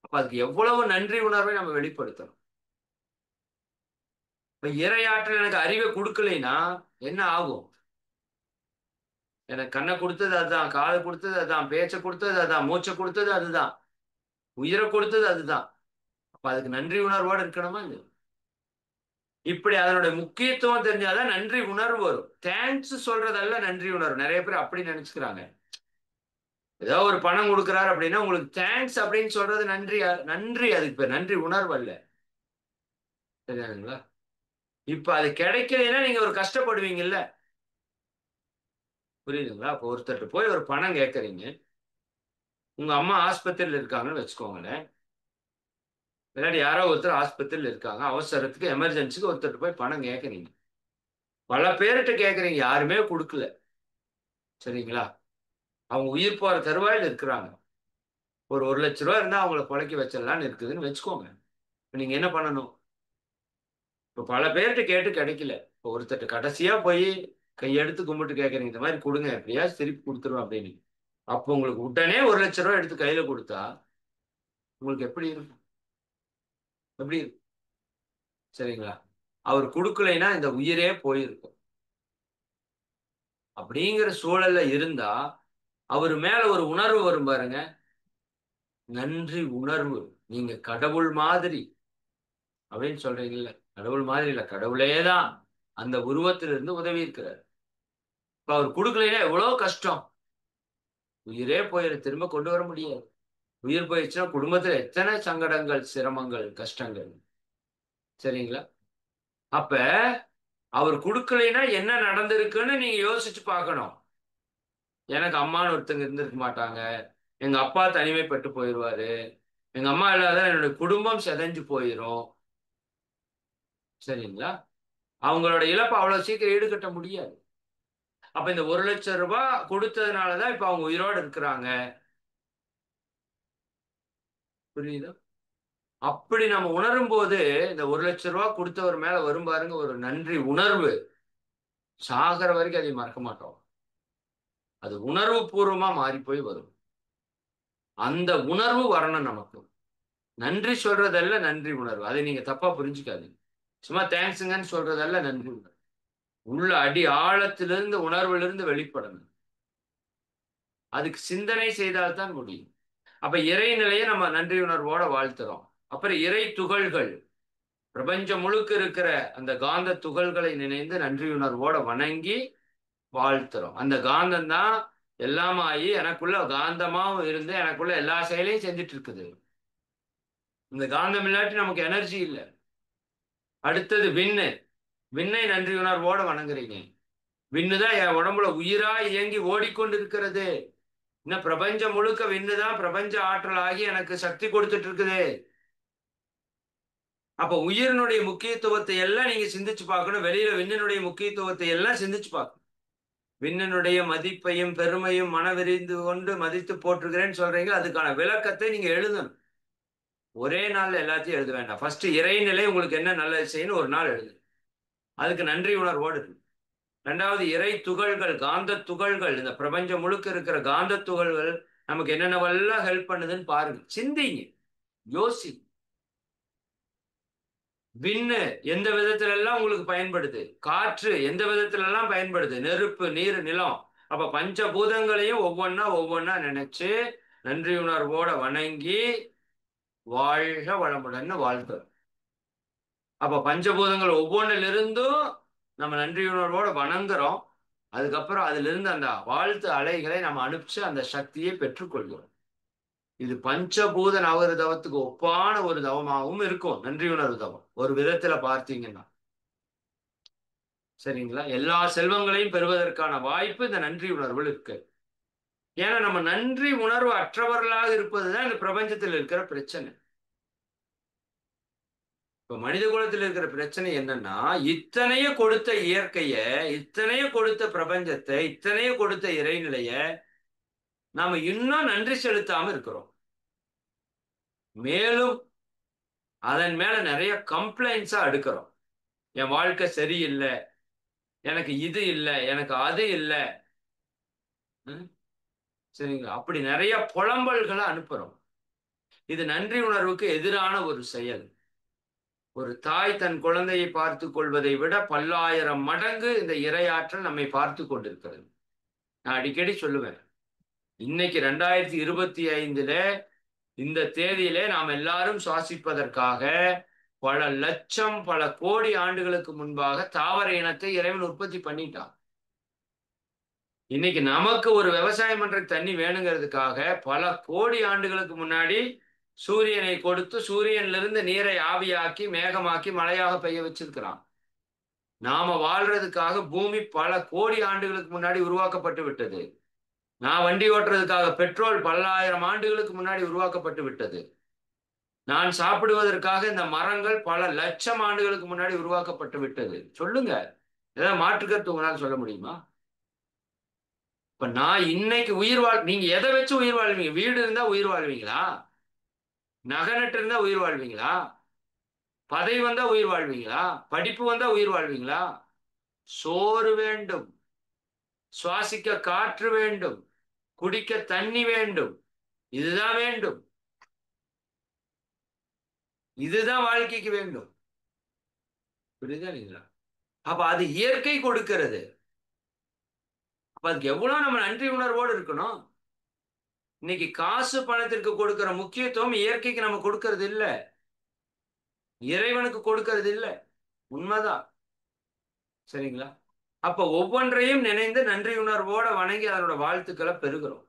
அப்ப அதுக்கு எவ்வளவு நன்றி உணர்வை நம்ம வெளிப்படுத்தணும். இப்ப இறையாற்றல் எனக்கு அறிவை கொடுக்கலைன்னா என்ன ஆகும்? எனக்கு கண்ணை கொடுத்தது அதுதான், காதை கொடுத்தது அதுதான், பேச்சை கொடுத்தது அதுதான், மூச்சை கொடுத்தது அதுதான், உயிரை கொடுத்தது அதுதான். அப்ப அதுக்கு நன்றி உணர்வோடு இருக்கணுமா இல்லையா? இப்படி அதனுடைய முக்கியத்துவம் தெரிஞ்சாதான் நன்றி உணர்வு வரும். தேங்க்ஸ் சொல்றதல்ல நன்றி உணர்வு. நிறைய பேர் அப்படி நினைச்சுக்கிறாங்க. ஏதோ ஒரு பணம் கொடுக்குறாரு அப்படின்னா உங்களுக்கு தேங்க்ஸ் அப்படின்னு சொல்றது நன்றி. நன்றி அதுக்கு பேர் நன்றி உணர்வு அல்ல. சரியாங்களா? இப்ப அது கிடைக்கலைன்னா நீங்க ஒரு கஷ்டப்படுவீங்கல்ல. புரியுதுங்களா? அப்ப ஒருத்தர் போய் ஒரு பணம் கேட்கறீங்க. உங்க அம்மா ஆஸ்பத்திரியில் இருக்காங்கன்னு வச்சுக்கோங்களேன். இல்லாட்டி யாரோ ஒருத்தர் ஆஸ்பத்திரியில் இருக்காங்க, அவசரத்துக்கு எமர்ஜென்சிக்கு ஒருத்தர் போய் பணம் கேட்கறீங்க. பல பேர்கிட்ட கேட்கறீங்க, யாருமே கொடுக்கல. சரிங்களா? அவங்க உயிர் போற தருவாயில் இருக்கிறாங்க. ஒரு 1,00,000 ரூபாய் இருந்தா அவங்களை புழைக்க வச்சிடலான்னு இருக்குதுன்னு வச்சுக்கோங்க. இப்ப நீங்க என்ன பண்ணணும்? இப்ப பல பேர்கிட்ட கேட்டு கிடைக்கல. இப்போ ஒருத்தர் கடைசியா போய் கையெடுத்து கும்பிட்டு கேட்கறீங்க, இந்த மாதிரி கொடுங்க, எப்படியாவது திருப்பி கொடுத்துருவோம் அப்படின்னு. அப்போ உங்களுக்கு உடனே 1,00,000 ரூபாய் எடுத்து கையில கொடுத்தா உங்களுக்கு எப்படி இருக்கும்? எப்படி இருக்கும்? சரிங்களா? அவர் கொடுக்கலைன்னா இந்த உயிரே போயிருக்கும். அப்படிங்கிற சூழல்ல இருந்தா அவர் மேல ஒரு உணர்வு வரும் பாருங்க. நன்றி உணர்வு. நீங்க கடவுள் மாதிரி அப்படின்னு சொல்றீங்கல்ல. கடவுள் மாதிரி இல்ல, கடவுளேதான் அந்த உருவத்திலிருந்து உதவி இருக்கிறார். இப்ப அவர் கொடுக்கலைன்னா எவ்வளவு கஷ்டம். உயிரே போயிரு, திரும்ப கொண்டு வர முடியாது. உயிர் போயிடுச்சுன்னா குடும்பத்துல எத்தனை சங்கடங்கள், சிரமங்கள், கஷ்டங்கள். சரிங்களா? அப்ப அவர் கொடுக்கலைன்னா என்ன நடந்திருக்குன்னு நீங்க யோசிச்சு பார்க்கணும். எனக்கு அம்மான்னு ஒருத்தங்க இருந்திருக்க மாட்டாங்க, எங்க அப்பா தனிமைப்பட்டு போயிடுவாரு, எங்க அம்மா இல்லாத என்னுடைய குடும்பம் சிதைஞ்சு போயிரும். சரிங்களா? அவங்களோட இழப்பு அவ்வளவு சீக்கிரம் ஈடுகட்ட முடியாது. அப்ப இந்த 1,00,000 ரூபாய் கொடுத்ததுனாலதான் இப்ப அவங்க உயிரோடு இருக்கிறாங்க. புரியுதா? அப்படி நம்ம உணரும் போது இந்த 1,00,000 ரூபாய் கொடுத்தவர் மேல வரும் பாருங்க ஒரு நன்றி உணர்வு. சாகர வரைக்கும் அதை மறக்க மாட்டோம். அது உணர்வு பூர்வமா மாறி போய் வரும். அந்த உணர்வு வரணும் நமக்கு. நன்றி சொல்றதல்ல நன்றி உணர்வு. அதை நீங்க தப்பா புரிஞ்சுக்காதீங்க. சும்மா தேங்க்ஸுங்கன்னு சொல்றதல்ல நன்றி உணர்வு. உள்ள அடி ஆழத்திலிருந்து உணர்விலிருந்து வெளிப்படணும். அதுக்கு சிந்தனை செய்தால்தான் முடியும். அப்ப இறைநிலையை நம்ம நன்றி உணர்வோட வாழ்த்துறோம். அப்புறம் இறை துகள்கள், பிரபஞ்சம் முழுக்க இருக்கிற அந்த காந்த துகள்களை நினைந்து நன்றியுணர்வோட வணங்கி வாழ்த்துறோம். அந்த காந்தம் தான் எல்லாமாயி எனக்குள்ள காந்தமாவும் இருந்து எனக்குள்ள எல்லா செயலையும் செஞ்சுட்டு இருக்குது. இந்த காந்தம் இல்லாட்டி நமக்கு எனர்ஜி இல்லை. அடுத்தது விண்ணு. விண்ணை நன்றியுணர்வோட வணங்குறீங்க. விண்ணுதான் என் உடம்புல உயிரா இயங்கி ஓடிக்கொண்டு இருக்கிறது. இன்னும் பிரபஞ்சம் முழுக்க விண்ணுதான் பிரபஞ்ச ஆற்றல் ஆகி எனக்கு சக்தி கொடுத்துட்டு இருக்குது. அப்ப உயிரினுடைய முக்கியத்துவத்தை எல்லாம் நீங்க சிந்திச்சு பார்க்கணும். வெளியில விண்ணினுடைய முக்கியத்துவத்தை எல்லாம் சிந்திச்சு பார்க்கணும். விண்ணனுடைய மதிப்பையும் பெருமையும் மனவிரிந்து கொண்டு மதித்து போற்றுகிறேன்னு சொல்றீங்க. அதுக்கான விளக்கத்தை நீங்க எழுதணும். ஒரே நாள்ல எல்லாத்தையும் எழுத வேண்டாம். ஃபர்ஸ்ட் இறைநிலை உங்களுக்கு என்ன நல்லது செய்யணும் ஒரு நாள் எழுது. அதுக்கு நன்றி உணர்வோடு இருக்கு. ரெண்டாவது இறை துகள்கள், காந்த துகள்கள், இந்த பிரபஞ்சம் முழுக்க இருக்கிற காந்த துகள்கள் நமக்கு என்னென்னவெல்லாம் ஹெல்ப் பண்ணுதுன்னு பாருங்க. சிந்திங்க, யோசி. விண்ணு எந்த விதத்துல எல்லாம் உங்களுக்கு பயன்படுது, காற்று எந்த விதத்துல எல்லாம் பயன்படுது, நெருப்பு, நீர், நிலம். அப்ப பஞ்சபூதங்களையும் ஒவ்வொன்னா நினைச்சு நன்றி உணர்வோட வணங்கி வாழ்க வளமுடன் வாழ்த்து. அப்ப பஞ்சபூதங்கள் ஒவ்வொன்றிலிருந்தும் நம்ம நன்றி உணர்வோட வணங்குறோம். அதுக்கப்புறம் அதுல இருந்து அந்த வாழ்த்து அலைகளை நம்ம அனுப்பிச்சு அந்த சக்தியை பெற்றுக்கொள்கிறோம். இது பஞ்சபூத நவரு தவத்துக்கு ஒப்பான ஒரு தவமாகவும் இருக்கும். நன்றி உணர்வு தவம் ஒரு விதத்துல பார்த்தீங்கன்னா, சரிங்களா? எல்லா செல்வங்களையும் பெறுவதற்கான வாய்ப்பு இந்த நன்றி உணர்வு இருக்கு. ஏன்னா நம்ம நன்றி உணர்வு அற்றவர்களாக இருப்பதுதான் இந்த பிரபஞ்சத்தில் இருக்கிற பிரச்சனை. இப்ப மனித குலத்தில் இருக்கிற பிரச்சனை என்னன்னா, இத்தனைய கொடுத்த இயற்கைய, இத்தனைய கொடுத்த பிரபஞ்சத்தை, இத்தனைய கொடுத்த இறைநிலைய நாம இன்னும் நன்றி செலுத்தாம இருக்கிறோம். மேலும் அதன் மேல நிறைய கம்ப்ளைண்ட்ஸா எடுக்கிறோம். என் வாழ்க்கை சரியில்லை, எனக்கு இது இல்லை, எனக்கு அது இல்லை, சரிங்களா? அப்படி நிறைய புலம்பல்களை அனுப்புறோம். இது நன்றி உணர்வுக்கு எதிரான ஒரு செயல். ஒரு தாய் தன் குழந்தையை பார்த்து கொள்வதை விட பல்லாயிரம் மடங்கு இந்த இறையாற்றல் நம்மை பார்த்து கொண்டிருக்கிறது. நான் அடிக்கடி சொல்லுவேன், இன்னைக்கு 2025 இந்த தேதியிலே நாம் எல்லாரும் சுவாசிப்பதற்காக பல லட்சம் பல கோடி ஆண்டுகளுக்கு முன்பாக தாவர இனத்தை இறைவன் உற்பத்தி பண்ணிட்டான். இன்னைக்கு நமக்கு ஒரு விவசாயம் பண்ற தண்ணி வேணுங்கிறதுக்காக பல கோடி ஆண்டுகளுக்கு முன்னாடி சூரியனை கொடுத்து சூரியன்ல இருந்து நீரை ஆவியாக்கி மேகமாக்கி மழையாக பெய்ய வச்சிருக்கிறான். நாம வாழ்றதுக்காக பூமி பல கோடி ஆண்டுகளுக்கு முன்னாடி உருவாக்கப்பட்டு விட்டது. நான் வண்டி ஓட்டுறதுக்காக பெட்ரோல் பல்லாயிரம் ஆண்டுகளுக்கு முன்னாடி உருவாக்கப்பட்டு விட்டது. நான் சாப்பிடுவதற்காக இந்த மரங்கள் பல லட்சம் ஆண்டுகளுக்கு முன்னாடி உருவாக்கப்பட்டு விட்டது. சொல்லுங்க, ஏதாவது மாற்றுக்கருத்து உங்களால் சொல்ல முடியுமா? இப்ப நான் இன்னைக்கு நீங்க எதை வச்சு உயிர் வாழ்வீங்க? வீடு இருந்தா உயிர் வாழ்வீங்களா? நகை நட்டு இருந்தா உயிர் வாழ்வீங்களா? பதவி வந்தா உயிர் வாழ்வீங்களா? படிப்பு வந்தா உயிர் வாழ்வீங்களா? சோறு வேண்டும், சுவாசிக்க காற்று வேண்டும், குடிக்க தண்ணி வேண்டும். இதுதான் வேண்டும். இதுதான் வாழ்க்கைக்கு வேண்டும். புரியுதா இல்லைங்களா? அப்ப அது இயற்கை கொடுக்கிறது. அப்ப அதுக்கு எவ்வளவு நம்ம நன்றி உணர்வோடு இருக்கணும். இன்னைக்கு காசு பணத்திற்கு கொடுக்கிற முக்கியத்துவம் இயற்கைக்கு நம்ம கொடுக்கறது இல்லை, இறைவனுக்கு கொடுக்கறது இல்லை. உண்மைதான், சரிங்களா? அப்ப ஒவ்வொன்றையும் நினைந்து நன்றி உணர்வோட வணங்கி அதனோட வாழ்த்துக்களை பெறுகிறோம்.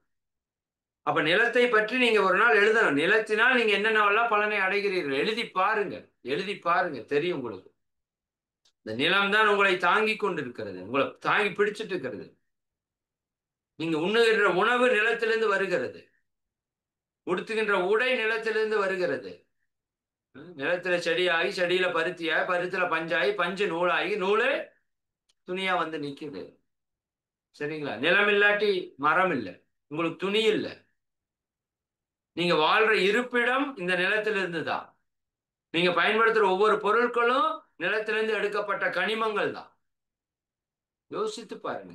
அப்ப நிலத்தை பற்றி நீங்க ஒரு நாள் எழுதணும். நிலத்தினால் நீங்க என்னென்னவெல்லாம் பலனை அடைகிறீர்கள் எழுதி பாருங்க. எழுதி பாருங்க, தெரியும் உங்களுக்கு. இந்த நிலம் தான் உங்களை தாங்கி கொண்டிருக்கிறது, உங்களை தாங்கி பிடிச்சிட்டு இருக்கிறது. நீங்க உண்ணுகின்ற உணவு நிலத்திலிருந்து வருகிறது, உடுத்துகின்ற உடை நிலத்திலிருந்து வருகிறது. நிலத்துல செடியாகி, செடியில பருத்தியாகி, பருத்தில பஞ்சாகி, பஞ்சு நூலாகி, நூலு துணியா வந்து நிக்குது. சரிங்களா? நிலம் இல்லாட்டி மரம் இல்லை, உங்களுக்கு துணி இல்லை. நீங்க வாழ்ற இருப்பிடம் இந்த நிலத்திலிருந்து தான். நீங்க பயன்படுத்துற ஒவ்வொரு பொருட்களும் நிலத்திலிருந்து எடுக்கப்பட்ட கனிமங்கள் தான். யோசித்து பாருங்க,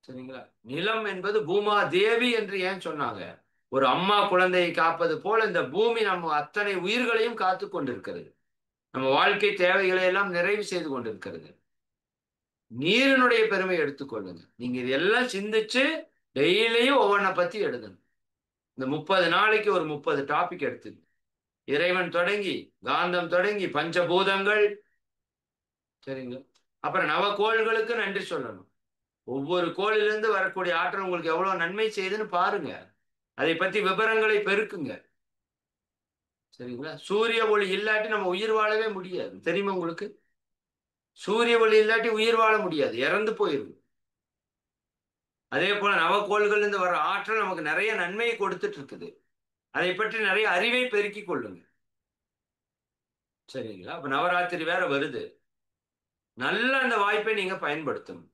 சரிங்களா? நிலம் என்பது பூமா தேவி என்று ஏன் சொன்னாங்க? ஒரு அம்மா குழந்தையை காப்பது போல இந்த பூமி நம்ம அத்தனை உயிர்களையும் காத்து கொண்டிருக்கிறது. நம்ம வாழ்க்கை தேவைகளை எல்லாம் நிறைவு செய்து கொண்டிருக்கிறது. நீரினுடைய பெருமை எடுத்துக்கொள்ளுங்க. நீங்க இதெல்லாம் சிந்திச்சு டெய்லியும் ஒவ்வொன்றை பத்தி எழுதணும். இந்த 30 நாளைக்கு ஒரு 30 டாபிக் எடுத்து, இறைவன் தொடங்கி, காந்தம் தொடங்கி, பஞ்சபூதங்கள், சரிங்களா? அப்புறம் நவகோள்களுக்கு நன்றி சொல்லணும். ஒவ்வொரு கோளிலிருந்து வரக்கூடிய ஆற்றல் உங்களுக்கு எவ்வளவு நன்மை செய்யுதுன்னு பாருங்க. அதை பத்தி விவரங்களை பெருக்குங்க, சரிங்களா? சூரிய ஒளி இல்லாட்டி நம்ம உயிர் வாழவே முடியாது, தெரியுமா உங்களுக்கு? சூரிய ஒளி இல்லாட்டி உயிர் வாழ முடியாது, இறந்து போயிருக்கு. அதே போல நவகோள்கள் இருந்து வர ஆற்றல் நமக்கு நிறைய நன்மையை கொடுத்துட்டு இருக்குது. அதை பற்றி நிறைய அறிவை பெருக்கிக் கொள்ளுங்க. சரிங்களா? அப்ப நவராத்திரி வேற வருது. நல்ல அந்த வாய்ப்பை நீங்க பயன்படுத்தணும்.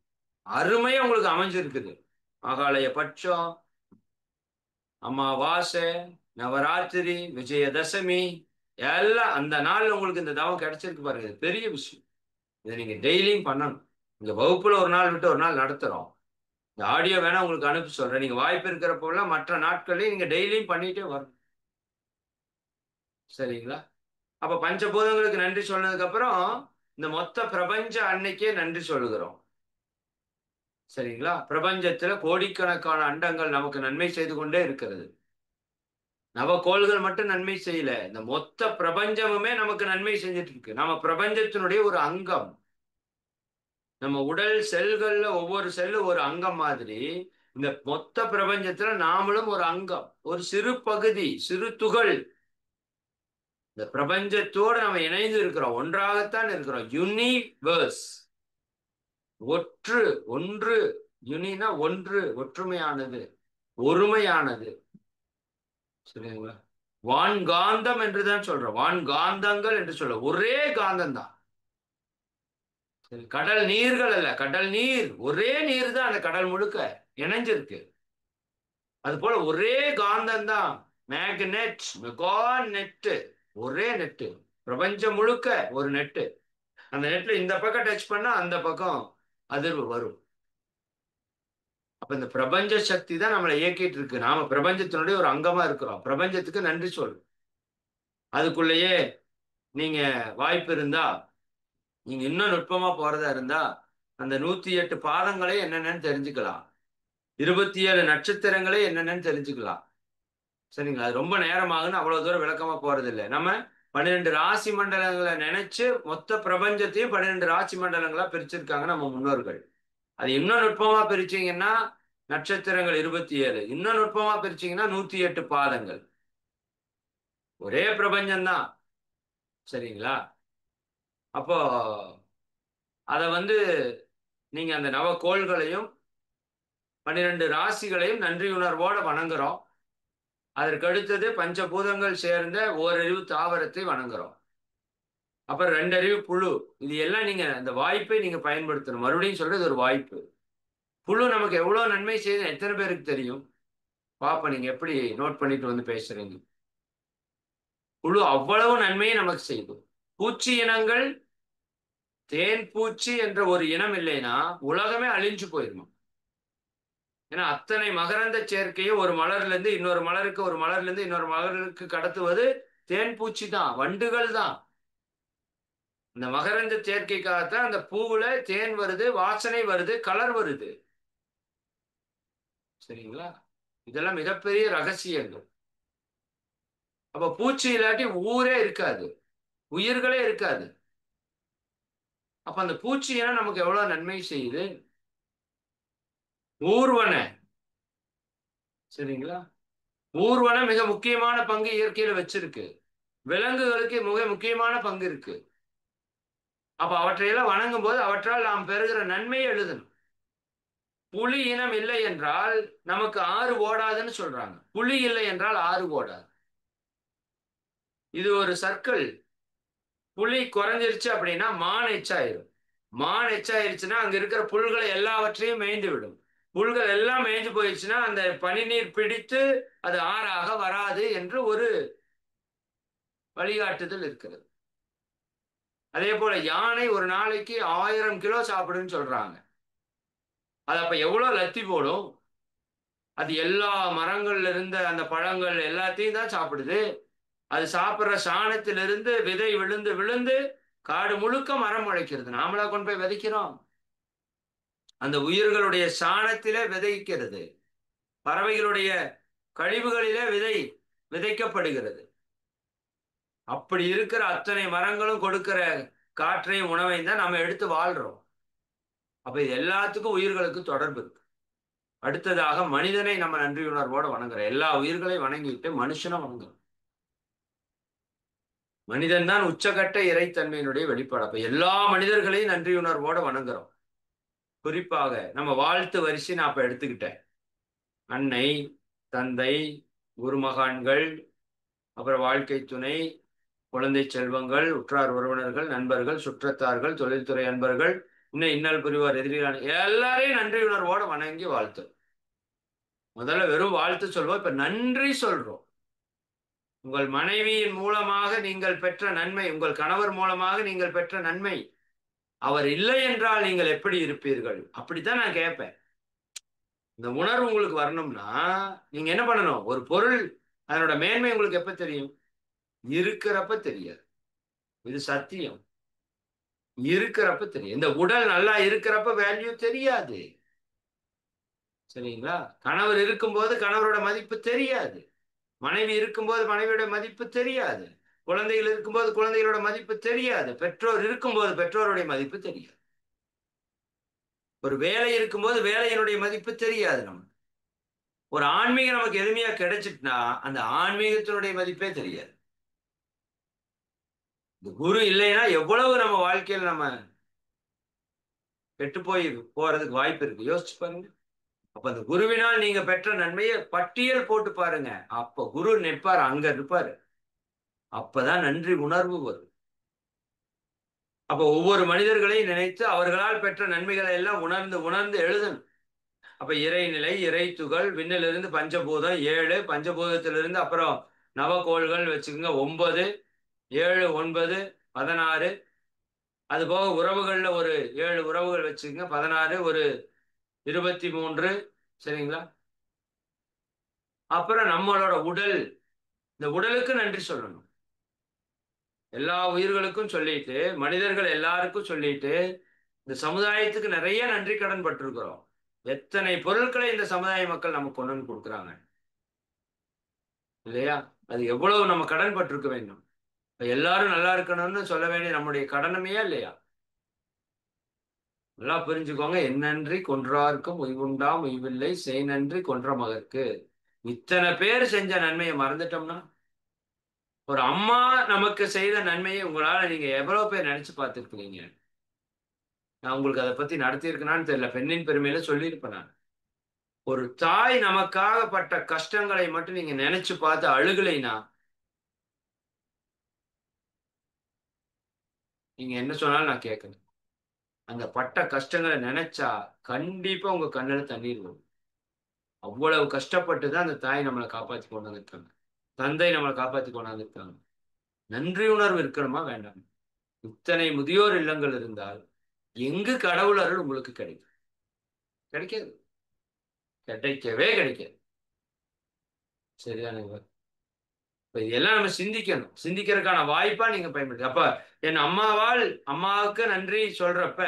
அருமையா உங்களுக்கு அமைஞ்சிருக்குது. மகாலய பட்சம், அமாவாசை, நவராத்திரி, விஜயதசமி எல்லாம் அந்த நாள்ல உங்களுக்கு இந்த தவம் கிடைச்சிருக்கு பாருங்க. இது பெரிய விஷயம். இதை நீங்க டெய்லியும் பண்ணணும். இந்த வகுப்புல ஒரு நாள் விட்டு ஒரு நாள் நடத்துறோம். இந்த ஆடியோ வேணா உங்களுக்கு அனுப்பி சொல்றேன். நீங்க வாய்ப்பு இருக்கிறப்போலாம் மற்ற நாட்களையும் நீங்க டெய்லியும் பண்ணிட்டே வரணும். சரிங்களா? அப்ப பஞ்சபூதங்களுக்கு நன்றி சொன்னதுக்கு அப்புறம் இந்த மொத்த பிரபஞ்ச அன்னைக்கே நன்றி சொல்லுகிறோம். சரிங்களா? பிரபஞ்சத்துல கோடிக்கணக்கான அண்டங்கள் நமக்கு நன்மை செய்து கொண்டே இருக்கிறது. நவகோள்கள் மட்டும் நன்மை செய்யல. இந்த மொத்த பிரபஞ்சமுமே நமக்கு நன்மை செஞ்சுட்டு இருக்கு. நம்ம பிரபஞ்சத்தினுடைய ஒரு அங்கம். நம்ம உடல் செல்கள்ல ஒவ்வொரு செல்லு ஒரு அங்கம் மாதிரி இந்த மொத்த பிரபஞ்சத்துல நாமளும் ஒரு அங்கம், ஒரு சிறு பகுதி, சிறு துகள். இந்த பிரபஞ்சத்தோடு நம்ம இணைந்து இருக்கிறோம், ஒன்றாகத்தான் இருக்கிறோம். யூனிவர்ஸ், ஒற்று, ஒன்று. யுனினா ஒன்று, ஒற்றுமையானது, ஒருமையானது. சரிங்களா? வான்காந்தம் என்றுதான் சொல்றோம். வான்காந்தங்கள் என்று சொல்ல ஒரே காந்தம் தான். சரி, கடல் நீர்கள் அல்ல, கடல் நீர் ஒரே நீர் தான் அந்த கடல் முழுக்க இணைஞ்சிருக்கு. அது போல ஒரே காந்தம் தான். மேக்னெட், மெகா நெட்டு, ஒரே நெட்டு. பிரபஞ்சம் முழுக்க ஒரு நெட்டு. அந்த நெட்ல இந்த பக்கம் டச் பண்ணா அந்த பக்கம் அதிர்வு வரும். அப்ப இந்த பிரபஞ்ச சக்தி தான் நம்மளை இயக்கிட்டு இருக்கு. நாம பிரபஞ்சத்தினுடைய ஒரு அங்கமா இருக்கிறோம். பிரபஞ்சத்துக்கு நன்றி சொல். அதுக்குள்ளேயே நீங்க வாய்ப்பு இருந்தா, நீங்க இன்னும் நுட்பமா போறதா இருந்தா, அந்த 108 பாதங்களே என்னென்னு தெரிஞ்சுக்கலாம். 27 நட்சத்திரங்களே என்னென்னு தெரிஞ்சுக்கலாம். சரிங்களா? அது ரொம்ப நேரமாகுன்னு அவ்வளவு தூரம் விளக்கமா போறது இல்லை. நம்ம 12 ராசி மண்டலங்களை நினைச்சு மொத்த பிரபஞ்சத்தையும் 12 ராசி மண்டலங்களா பிரிச்சிருக்காங்க நம்ம முன்னோர்கள். அது இன்னும் நுட்பமா பிரிச்சீங்கன்னா நட்சத்திரங்கள் 27, இன்னும் நுட்பமா பிரிச்சீங்கன்னா 108 பாதங்கள். ஒரே பிரபஞ்சம்தான். சரிங்களா? அப்போ அத நீங்க அந்த நவகோள்களையும் 12 ராசிகளையும் நன்றியுணர்வோட வணங்குறோம். அதற்கு அடுத்தது பஞ்சபூதங்கள் சேர்ந்த ஓரறிவு தாவரத்தை வணங்குறோம். அப்புறம் 2 அறிவு புழு. இது எல்லாம் நீங்க அந்த வாய்ப்பை நீங்க பயன்படுத்தணும். மறுபடியும் சொல்றது ஒரு வாய்ப்பு. புழு நமக்கு எவ்வளவு நன்மை செய்யுது எத்தனை பேருக்கு தெரியும்? பாப்ப நீங்க எப்படி நோட் பண்ணிட்டு வந்து பேசுறீங்க. புழு அவ்வளவு நன்மையை நமக்கு செய்யும். பூச்சி இனங்கள், தேன் பூச்சி என்ற ஒரு இனம் இல்லைன்னா உலகமே அழிஞ்சு போயிருமா. ஏன்னா அத்தனை மகரந்த சேர்க்கையை ஒரு மலர்ல இருந்து இன்னொரு மலருக்கு, ஒரு மலர்ல இருந்து இன்னொரு மலருக்கு கடத்துவது தேன் பூச்சி தான், வண்டுகள் தான். இந்த மகரந்த சேர்க்கைக்காகத்தான் அந்த பூவுல தேன் வருது, வாசனை வருது, கலர் வருது. சரிங்களா? இதெல்லாம் மிகப்பெரிய ரகசியங்கள். அப்ப பூச்சி இல்லாட்டி ஊரே இருக்காது, உயிர்களே இருக்காது. அப்ப அந்த பூச்சி ஏன்னா நமக்கு எவ்வளவு நன்மை செய்யுது. ஊர்வன, சரிங்களா? ஊர்வன மிக முக்கியமான பங்கு இயற்கையில வச்சிருக்கு. விலங்குகளுக்கு மிக முக்கியமான பங்கு இருக்கு. அப்ப அவற்றையெல்லாம் வணங்கும் போது அவற்றால் நாம் பெறுகிற நன்மையை எழுதணும். புலி இனம் இல்லை என்றால் நமக்கு ஆறு ஓடாதுன்னு சொல்றாங்க. புலி இல்லை என்றால் ஆறு ஓடாது. இது ஒரு சர்க்கிள். புலி குறைஞ்சிருச்சு அப்படின்னா மான் எச்சாயிரும். மான் எச்சாயிருச்சுன்னா அங்க இருக்கிற புல்களை எல்லாவற்றையும் மேய்ந்து விடும். புல்கள் எல்லாம் மேய்ஞ்சு போயிடுச்சுன்னா அந்த பனிநீர் பிடித்து அது ஆறாக வராது என்று ஒரு வழிகாட்டுதல் இருக்கிறது. அதே போல யானை ஒரு நாளைக்கு 1000 கிலோ சாப்பிடுன்னு சொல்றாங்க. அது அப்ப எவ்வளவு லத்தி போடும்? அது எல்லா மரங்கள்ல இருந்த அந்த பழங்கள் எல்லாத்தையும் தான் சாப்பிடுது. அது சாப்பிடுற சாணத்திலிருந்து விதை விழுந்து விழுந்து காடு முழுக்க மரம் முளைக்கிறது. நாமளா கொண்டு போய் விதைக்கிறோம். அந்த உயிர்களுடைய சாணத்திலே விதைக்கிறது. பறவைகளுடைய கழிவுகளிலே விதைக்கப்படுகிறது. அப்படி இருக்கிற அத்தனை மரங்களும் கொடுக்கிற காற்றையும் உணவையும் தான் நம்ம எடுத்து வாழ்றோம். அப்ப இது எல்லாத்துக்கும் உயிர்களுக்கு தொடர்பு இருக்கு. அடுத்ததாக மனிதனை நம்ம நன்றியுணர்வோட வணங்குறோம். எல்லா உயிர்களையும் வணங்கிட்டு மனுஷனை வணங்குறோம். மனிதன் தான் உச்சகட்ட இறைத்தன்மையினுடைய வெளிப்பாடு. அப்ப எல்லா மனிதர்களையும் நன்றியுணர்வோட வணங்குறோம். குறிப்பாக நம்ம வாழ்த்து வரிசை நான் அப்ப எடுத்துக்கிட்டேன். அன்னை, தந்தை, குருமகான்கள், அப்புறம் வாழ்க்கை துணை, குழந்தை செல்வங்கள், உற்றார் உறவினர்கள், நண்பர்கள், சுற்றத்தார்கள், தொழில்துறை அன்பர்கள், இன்னும் இன்னல் புரிவார் எதிரியான எல்லாரையும் நன்றி உணர்வோட வணங்கி வாழ்த்து. முதல்ல வெறும் வாழ்த்து சொல்வோம், இப்ப நன்றி சொல்றோம். உங்கள் மனைவியின் மூலமாக நீங்கள் பெற்ற நன்மை, உங்கள் கணவர் மூலமாக நீங்கள் பெற்ற நன்மை, அவர் இல்லை என்றால் நீங்கள் எப்படி இருப்பீர்கள்? அப்படித்தான் நான் கேட்பேன். இந்த உணர்வு உங்களுக்கு வரணும்னா நீங்க என்ன பண்ணணும்? ஒரு பொருள் அதனோட மேன்மை உங்களுக்கு எப்ப தெரியும்? இருக்கிறப்ப தெரியாது. இது சத்தியம். இருக்கிறப்ப தெரியும். இந்த உடல் நல்லா இருக்கிறப்ப வேல்யூ தெரியாது. சரிங்களா? கணவர் இருக்கும்போது கணவரோட மதிப்பு தெரியாது. மனைவி இருக்கும்போது மனைவியோட மதிப்பு தெரியாது. குழந்தைகள் இருக்கும்போது குழந்தைகளோட மதிப்பு தெரியாது. பெற்றோர் இருக்கும்போது பெற்றோருடைய மதிப்பு தெரியாது. ஒரு வேலை இருக்கும்போது வேலையினுடைய மதிப்பு தெரியாது நமக்கு. ஒரு ஆன்மீகம் நமக்கு எளிமையா கிடைச்சிட்டுனா அந்த ஆன்மீகத்தினுடைய மதிப்பே தெரியாது. இந்த குரு இல்லைன்னா எவ்வளவு நம்ம வாழ்க்கையில் நம்ம கெட்டு போய் போறதுக்கு வாய்ப்பு இருக்கு. யோசிச்சு பாருங்க. அப்ப அந்த குருவினால் நீங்க பெற்ற நன்மையை பட்டியல் போட்டு பாருங்க. அப்ப குரு நிற்பார், அங்க இருப்பாரு. அப்பதான் நன்றி உணர்வு வரும். அப்ப ஒவ்வொரு மனிதர்களையும் நினைத்து அவர்களால் பெற்ற நன்மைகளை எல்லாம் உணர்ந்து உணர்ந்து எழுதணும். அப்ப இறைநிலை, இறை துகள், விண்ணிலிருந்து பஞ்சபூதம் 7, பஞ்சபூதத்திலிருந்து அப்புறம் நவகோள்கள் வச்சுக்கோங்க 9, 7, 9, 16, அது போக உறவுகள்ல ஒரு 7 உறவுகள் வச்சுக்கோங்க 16, ஒரு 23. சரிங்களா? அப்புறம் நம்மளோட உடல், இந்த உடலுக்கு நன்றி சொல்லணும். எல்லா உயிர்களுக்கும் சொல்லிட்டு, மனிதர்கள் எல்லாருக்கும் சொல்லிட்டு, இந்த சமுதாயத்துக்கு நிறைய நன்றி கடன் பட்டிருக்கிறோம். எத்தனை பொருட்களை இந்த சமுதாய மக்கள் நமக்கு கொண்டு வந்து கொடுக்குறாங்க இல்லையா? அது எவ்வளவு நம்ம கடன் பட்டிருக்க வேண்டும். எல்லாரும் நல்லா இருக்கணும்னு சொல்ல வேண்டிய நம்முடைய கடமையா இல்லையா? நல்லா புரிஞ்சுக்கோங்க. என்னன்றி கொன்றார்க்கும் உய்வுண்டாம் உய்வில்லை, செய் நன்றி கொன்ற மகற்கு. இத்தனை பேர் செஞ்ச நன்மையை மறந்துட்டோம்னா, ஒரு அம்மா நமக்கு செய்த நன்மையை உங்களால நீங்க எவ்வளவு பேர் நினைச்சு பார்த்துருக்கீங்க? நான் உங்களுக்கு அதை பத்தி நடத்தியிருக்கேனான்னு தெரியல. பெண்ணின் பெருமையில சொல்லியிருப்பேன் நான். ஒரு தாய் நமக்காக பட்ட கஷ்டங்களை மட்டும் நீங்க நினைச்சு பார்த்து அழுகலைனா நீங்க என்ன சொன்னாலும் நான் கேட்கணும். அந்த பட்ட கஷ்டங்களை நினைச்சா கண்டிப்பா உங்க கண்ணுல தண்ணீர் வரும். அவ்வளவு கஷ்டப்பட்டு தான் அந்த தாய் நம்மளை காப்பாத்தி கொண்டு வந்திருக்காங்க. தந்தை நம்மளை காப்பாத்தி கொண்டு வந்திருக்காங்க. நன்றி உணர்வு இருக்கணுமா வேண்டாம்? இத்தனை முதியோர் இல்லங்கள் இருந்தால் எங்கு கடவுள் அருள் உங்களுக்கு கிடைக்கும்? கிடைக்காது. கிடைக்கவே கிடைக்காது. சரிதானுங்க? இப்ப இதெல்லாம் நம்ம சிந்திக்கணும். சிந்திக்கிறதுக்கான வாய்ப்பா நீங்க பயன்படுத்து. அப்ப என் அம்மாவுக்கு நன்றி சொல்றப்ப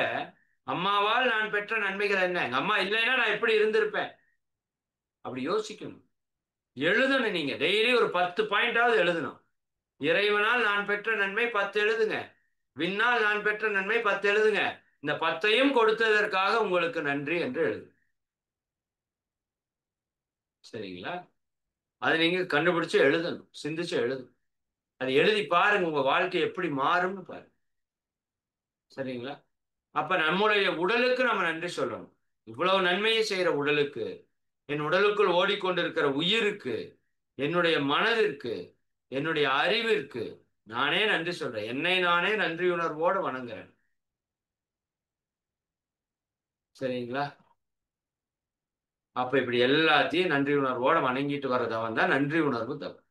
அம்மாவால் நான் பெற்ற நன்மைகள் என்ன? எங்க அம்மா இல்லைன்னா நான் எப்படி இருந்திருப்பேன்? அப்படி யோசிக்கணும். எழுதணும். நீங்க டெய்லி ஒரு 10 பாயிண்டாவது எழுதணும். இறைவனால் நான் பெற்ற நன்மை 10 எழுதுங்க. விண்ணால் நான் பெற்ற நன்மை 10 எழுதுங்க. இந்த 10ஐயும் கொடுத்ததற்காக உங்களுக்கு நன்றி என்று எழுது. சரிங்களா? அதை நீங்க கண்டுபிடிச்சு எழுதணும். சிந்திச்சு எழுதணும். அது எழுதி பாருங்க. உங்க வாழ்க்கை எப்படி மாறும்னு பாருங்க. சரிங்களா? அப்ப நம்முடைய உடலுக்கு நம்ம நன்றி சொல்லணும். இவ்வளவு நன்மையை செய்யற உடலுக்கு, என் உடலுக்குள் ஓடிக்கொண்டிருக்கிற உயிருக்கு, என்னுடைய மனதிற்கு, என்னுடைய அறிவிற்கு நானே நன்றி சொல்றேன். என்னை நானே நன்றி உணர்வோடு வணங்குறேன். சரிங்களா? அப்ப இப்படி எல்லாத்தையும் நன்றி உணர்வோட வணங்கிட்டு வர்றதவன் தான் நன்றி உணர்வு தவம்.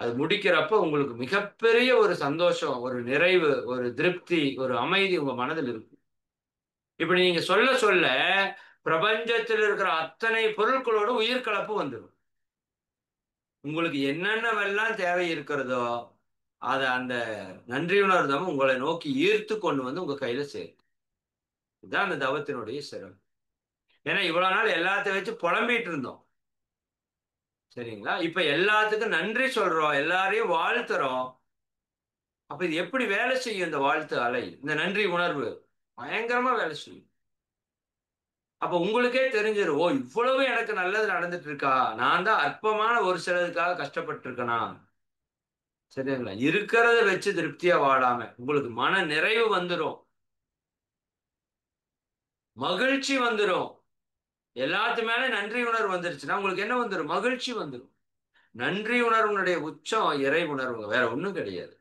அது முடிக்கிறப்ப உங்களுக்கு மிகப்பெரிய ஒரு சந்தோஷம், ஒரு நிறைவு, ஒரு திருப்தி, ஒரு அமைதி உங்க மனதில் இருக்கும். இப்படி நீங்க சொல்ல சொல்ல பிரபஞ்சத்தில் இருக்கிற அத்தனை பொருட்களோட உயிர் கலப்பு வந்துடும். உங்களுக்கு என்னென்னவெல்லாம் தேவை இருக்கிறதோ அதை அந்த நன்றியுணர்தம் உங்களை நோக்கி ஈர்த்து கொண்டு வந்து உங்க கையில சேரும். இதுதான் அந்த தவத்தினுடைய சிறப்பு. ஏன்னா இவ்வளவு நாள் எல்லாத்தையும் வச்சு புலம்பிட்டு இருந்தோம். சரிங்களா? இப்ப எல்லாத்துக்கும் நன்றி சொல்றோம், எல்லாரையும் வாழ்த்துறோம். அப்ப இது எப்படி வேலை செய்யும்? இந்த வாழ்த்து அலை, இந்த நன்றி உணர்வு பயங்கரமா வேலை செய்யும். அப்ப உங்களுக்கே தெரிஞ்சிடும், ஓ இவ்வளவு எனக்கு நல்லது நடந்துட்டு இருக்கா, நான் தான் அற்பமான ஒரு சிலதுக்காக கஷ்டப்பட்டு இருக்கேனா. சரிங்களா? இருக்கிறத வச்சு திருப்தியா வாழாம உங்களுக்கு மன நிறைவு வந்துடும், மகிழ்ச்சி வந்துடும். எல்லாத்து மேல நன்றி உணர்வு வந்துருச்சுன்னா உங்களுக்கு என்ன வந்துடும்? மகிழ்ச்சி வந்துடும். நன்றி உணர்வுனுடைய உச்சம் இறை உணர்வுங்க, வேற ஒண்ணும் கிடையாது.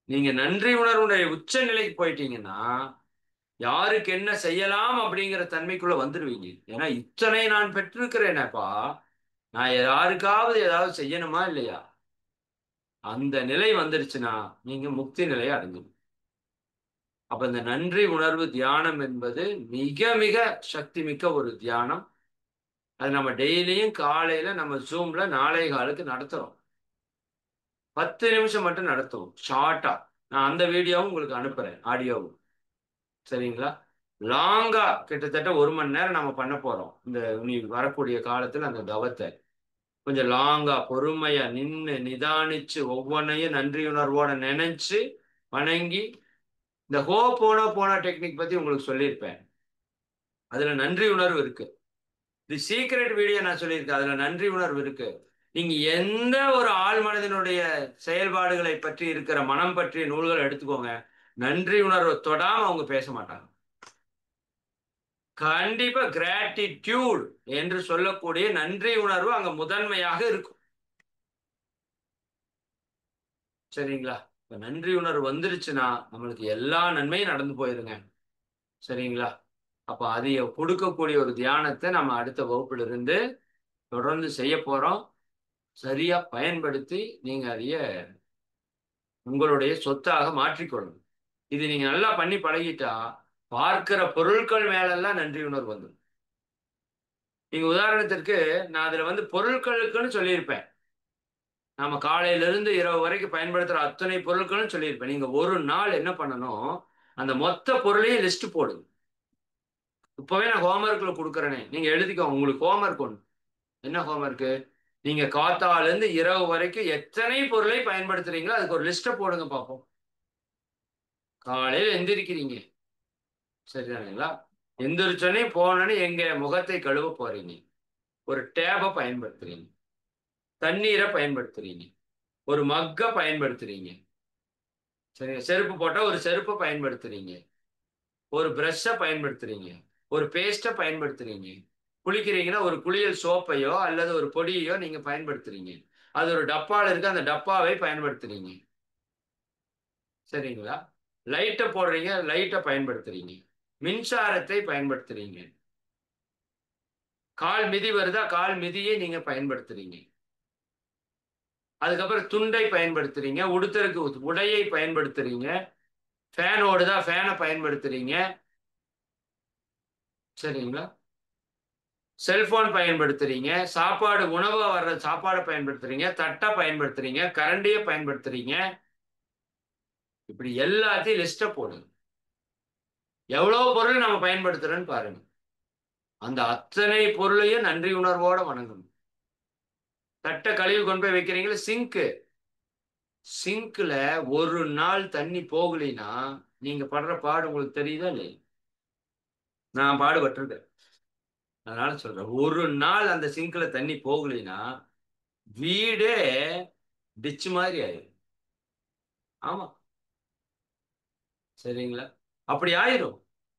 நீங்க நன்றி உணர்வுடைய உச்ச நிலைக்கு போயிட்டீங்கன்னா யாருக்கு என்ன செய்யலாம் அப்படிங்கிற தன்மைக்குள்ள வந்துடுவீங்க. ஏன்னா இத்தனை நான் பெற்றிருக்கிறேனப்பா, நான் யாருக்காவது ஏதாவது செய்யணுமா இல்லையா? அந்த நிலை வந்துருச்சுன்னா நீங்க முக்தி நிலையை அடைஞ்சிடும். அப்ப இந்த நன்றி உணர்வு தியானம் என்பது மிக மிக சக்தி மிக்க ஒரு தியானம். அது நம்ம டெய்லியும் காலையில நம்ம ஜூம்ல நாளை காலுக்கு நடத்துறோம். 10 நிமிஷம் மட்டும் நடத்துவோம் ஷார்ட்டா. நான் அந்த வீடியோவும் உங்களுக்கு அனுப்புறேன், ஆடியோவும். சரிங்களா? லாங்கா கிட்டத்தட்ட 1 மணி நேரம் நம்ம பண்ண போறோம். இந்த நீ வரக்கூடிய காலத்துல அந்த தவத்தை கொஞ்சம் லாங்கா பொறுமையா நின்று நிதானிச்சு ஒவ்வொன்றையும் நன்றியுணர்வோட நினைச்சு வணங்கி, இந்த போன டெக்னிக் பத்தி உங்களுக்கு சொல்லியிருப்பேன். அதுல நன்றி உணர்வு இருக்கு. தி சீக்ரெட் வீடியோ நான் சொல்லியிருக்கேன், அதுல நன்றி உணர்வு இருக்கு. நீங்க எந்த ஒரு ஆள் மனதினுடைய செயல்பாடுகளை பற்றி இருக்கிற மனம் பற்றிய நூல்களை எடுத்துக்கோங்க, நன்றி உணர்வை தொடாம அவங்க பேச மாட்டாங்க. கண்டிப்பா கிராட்டிடியூட் என்று சொல்லக்கூடிய நன்றி உணர்வு அங்க முதன்மையாக இருக்கும். சரிங்களா? இப்ப நன்றி உணர்வு வந்துருச்சுன்னா நம்மளுக்கு எல்லா நன்மையும் நடந்து போயிருங்க. சரிங்களா? அப்ப அதை கொடுக்கக்கூடிய ஒரு தியானத்தை நம்ம அடுத்த வகுப்புல இருந்து தொடர்ந்து செய்ய போறோம். சரியா பயன்படுத்தி நீங்க அதைய உங்களுடைய சொத்தாக மாற்றிக்கொள்ளணும். இது நீங்க நல்லா பண்ணி பழகிட்டா பார்க்கிற பொருட்கள் மேலெல்லாம் நன்றி உணர்வு வந்துடும். நீங்க உதாரணத்திற்கு நான் அதுல பொருட்களுக்குன்னு சொல்லியிருப்பேன். நாம காலையில இருந்து இரவு வரைக்கும் பயன்படுத்துற அத்தனை பொருட்களும் சொல்லியிருப்பேன். நீங்க ஒரு நாள் என்ன பண்ணணும், அந்த மொத்த பொருளையும் லிஸ்ட் போடுங்க. இப்பவே நான் ஹோம்ஒர்க்ல கொடுக்குறேனே, நீங்க எழுதிக்கோங்க. உங்களுக்கு ஹோம்ஒர்க் ஒன்று. என்ன ஹோம்ஒர்க்கு? நீங்க காத்தால இருந்து இரவு வரைக்கும் எத்தனை பொருளை பயன்படுத்துறீங்களோ அதுக்கு ஒரு லிஸ்ட்டை போடுங்க பார்ப்போம். காலையில எந்திரிக்கிறீங்க, சரிதானுங்களா? எந்திரிச்சோடனே போனோடனே எங்க முகத்தை கழுவ போறீங்க, ஒரு டேபை பயன்படுத்துறீங்க, தண்ணீரை பயன்படுத்துறீங்க, ஒரு மக்கை பயன்படுத்துறீங்க, சரிங்க, செருப்பு போட்டா ஒரு செருப்பை பயன்படுத்துறீங்க, ஒரு பிரஷ்ஷை பயன்படுத்துறீங்க, ஒரு பேஸ்ட்டை பயன்படுத்துறீங்க, குளிக்கிறீங்கன்னா ஒரு குளியல் சோப்பையோ அல்லது ஒரு பொடியையோ நீங்க பயன்படுத்துறீங்க. அது ஒரு டப்பால இருக்கு, அந்த டப்பாவை பயன்படுத்துறீங்க. சரிங்களா? லைட்டை போடுறீங்க, லைட்டை பயன்படுத்துறீங்க, மின்சாரத்தை பயன்படுத்துறீங்க, கால் மிதி வருதா கால் மிதியை நீங்க பயன்படுத்துறீங்க. அதுக்கப்புறம் துண்டை பயன்படுத்துறீங்க, உடுத்தருக்கு உடையை பயன்படுத்துறீங்க, ஃபேன் ஓடுதா ஃபேனை பயன்படுத்துறீங்க. சரிங்களா? செல்போன் பயன்படுத்துறீங்க, சாப்பாடு உணவு வர்ற சாப்பாடை பயன்படுத்துறீங்க, தட்டை பயன்படுத்துறீங்க, கரண்டியை பயன்படுத்துறீங்க. இப்படி எல்லாத்தையும் லிஸ்ட போடுங்க. எவ்வளவு பொருள் நம்ம பயன்படுத்துறோம்னு பாருங்க. அந்த அத்தனை பொருளையும் நன்றி உணர்வோட வணங்கணும். தட்டை கழுவி கொண்டு போய் வைக்கிறீங்களா, சிங்க்ல ஒரு நாள் தண்ணி போகலைன்னா நீங்க படுற பாடு உங்களுக்கு தெரியுதா இல்லையா? நான் பாடுபட்டிருக்கேன், அதனால சொல்றேன். ஒரு நாள் அந்த சிங்க்ல தண்ணி போகலைன்னா வீடே டிச்சு மாதிரி ஆயிரும். ஆமா, சரிங்களா? அப்படி ஆயிரும்.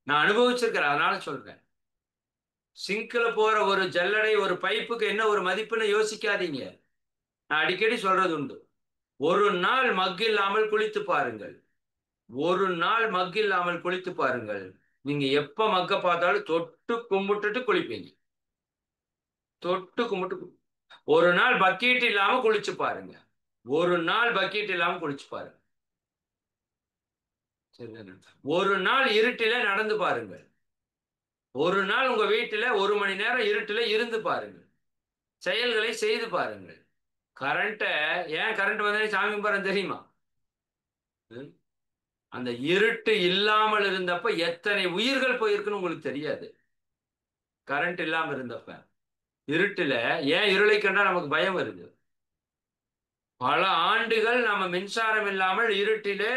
நான் அனுபவிச்சிருக்கிறேன், அதனால சொல்றேன். சிங்க்ல போற ஒரு ஜல்லடை ஒரு பைப்புக்கு என்ன ஒரு மதிப்புன்னு யோசிக்காதீங்க. நான் அடிக்கடி சொல்றது உண்டு. ஒரு நாள் மக் இல்லாமல் குளித்து பாருங்கள், ஒரு நாள் மக் இல்லாமல் குளித்து பாருங்கள். நீங்க எப்ப மக்க பார்த்தாலும் தொட்டு கும்பிட்டுட்டு குளிப்பீங்க. தொட்டு கும்பிட்டு ஒரு நாள் பக்கெட் இல்லாம குளிச்சு பாருங்க, ஒரு நாள் பக்கெட் இல்லாம குளிச்சு பாருங்க. சரி, ஒரு நாள் இருட்டில நடந்து பாருங்க, ஒரு நாள் உங்க வீட்டுல 1 மணி நேரம் இருட்டுல இருந்து பாருங்க, செயல்களை செய்து பாருங்கள். கரண்ட ஏன் கரண்ட் வந்தாலே சாமி கும்பிட்றேன் தெரியுமா? அந்த இருட்டு இல்லாமல் இருந்தப்ப எத்தனை உயிர்கள் போயிருக்குன்னு உங்களுக்கு தெரியாது. கரண்ட் இல்லாம இருந்தப்ப இருட்டுல ஏன் இருளை கண்டா நமக்கு பயம் வருது? பல ஆண்டுகள் நம்ம மின்சாரம் இல்லாமல் இருட்டிலே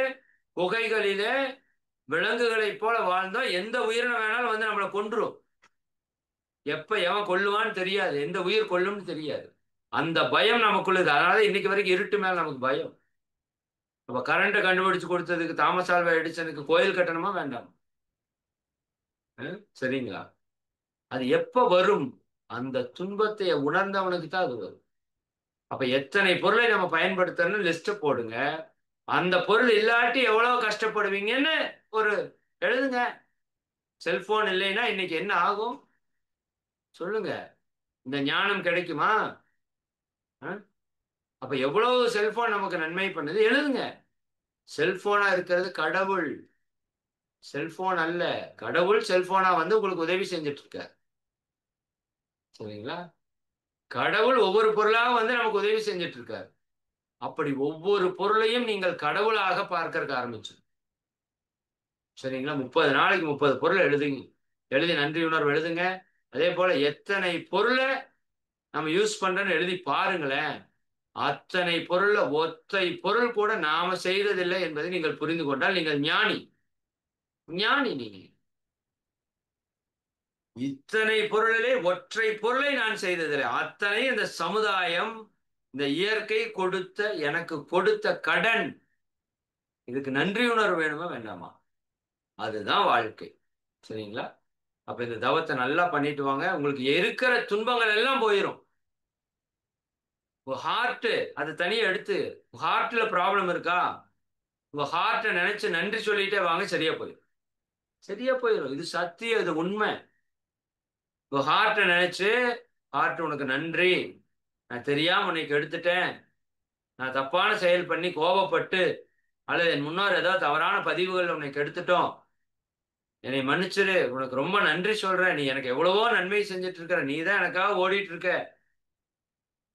புகைகளிலே விலங்குகளைப் போல வாழ்ந்தோம். எந்த உயிரினம் வேணாலும் நம்மளை கொன்றும். எப்ப எவன் கொல்லுவான்னு தெரியாது, எந்த உயிர் கொல்லும்னு தெரியாது. அந்த பயம் நமக்குள்ள இருக்கு. அதனால இன்னைக்கு வரைக்கும் இருட்டு மேல நமக்கு பயம். அப்ப கரண்ட்டை கண்டுபிடிச்சு கொடுத்ததுக்கு தாமஸ் ஆல்வா எடிசனுக்கு கோயில் கட்டணுமா வேண்டாம்? சரிங்களா? அது எப்ப வரும்? அந்த துன்பத்தை உணர்ந்தவனுக்கு தான் அது வரும். அப்ப எத்தனை பொருளை நம்ம பயன்படுத்தணும்னு லிஸ்ட் போடுங்க. அந்த பொருள் இல்லாட்டி எவ்வளவு கஷ்டப்படுவீங்கன்னு ஒரு எழுதுங்க. செல்போன் இல்லைன்னா இன்னைக்கு என்ன ஆகும் சொல்லுங்க. இந்த ஞானம் கிடைக்குமா? அப்ப எவ்வளவு செல்போன் நமக்கு நன்மை பண்ணுது எழுதுங்க. செல்போனா இருக்கிறது கடவுள், செல்போன் அல்ல. கடவுள் செல்போனா வந்து உங்களுக்கு உதவி செஞ்சுட்டு இருக்க. சரிங்களா? கடவுள் ஒவ்வொரு பொருளாக வந்து நமக்கு உதவி செஞ்சுட்டு இருக்காரு. அப்படி ஒவ்வொரு பொருளையும் நீங்கள் கடவுளாக பார்க்கறதுக்கு ஆரம்பிச்சு. சரிங்களா? 30 நாளைக்கு 30 பொருள் எழுதுங்க. எழுதி நன்றி உணர்வு எழுதுங்க. அதே போல எத்தனை பொருளை நம்ம யூஸ் பண்றோம்னு எழுதி பாருங்களேன். அத்தனை பொருள்ல ஒத்தை பொருள் கூட நாம செய்ததில்லை என்பதை நீங்கள் புரிந்து கொண்டால் நீங்கள் ஞானி. ஞானி நீங்க. இத்தனை பொருளிலே ஒற்றை பொருளை நான் செய்ததில்லை. அத்தனை இந்த சமுதாயம், இந்த இயற்கை கொடுத்த எனக்கு கொடுத்த கடன். இதுக்கு நன்றி உணர்வு வேணுமா வேண்டாமா? அதுதான் வாழ்க்கை. சரிங்களா? அப்ப இந்த தவத்தை நல்லா பண்ணிட்டு வாங்க. உங்களுக்கு இருக்கிற துன்பங்கள் எல்லாம் போயிடும். உங்க ஹார்ட் அது தனியா எடுத்து, ஹார்ட்ல ப்ராப்ளம் இருக்கா? உங்க ஹார்ட்டை நினைச்சு நன்றி சொல்லிட்டே வாங்க, சரியா போயிடும். சரியா போயிடும். இது சத்தியம், இது உண்மை. உங்க ஹார்ட்டை நினைச்சு, ஹார்ட் உனக்கு நன்றி, நான் தெரியாம உனக்கு எடுத்துட்டேன், நான் தப்பான செயல் பண்ணி கோபப்பட்டு அல்லது என் முன்னோர் ஏதாவது தவறான பதிவுகள் உனக்கு எடுத்துட்டோம், என்னை மன்னிச்சிரு, உனக்கு ரொம்ப நன்றி சொல்றேன், நீ எனக்கு எவ்வளவோ நன்மை செஞ்சுட்டு இருக்கிற, நீ தான் எனக்காக ஓடிட்டு இருக்க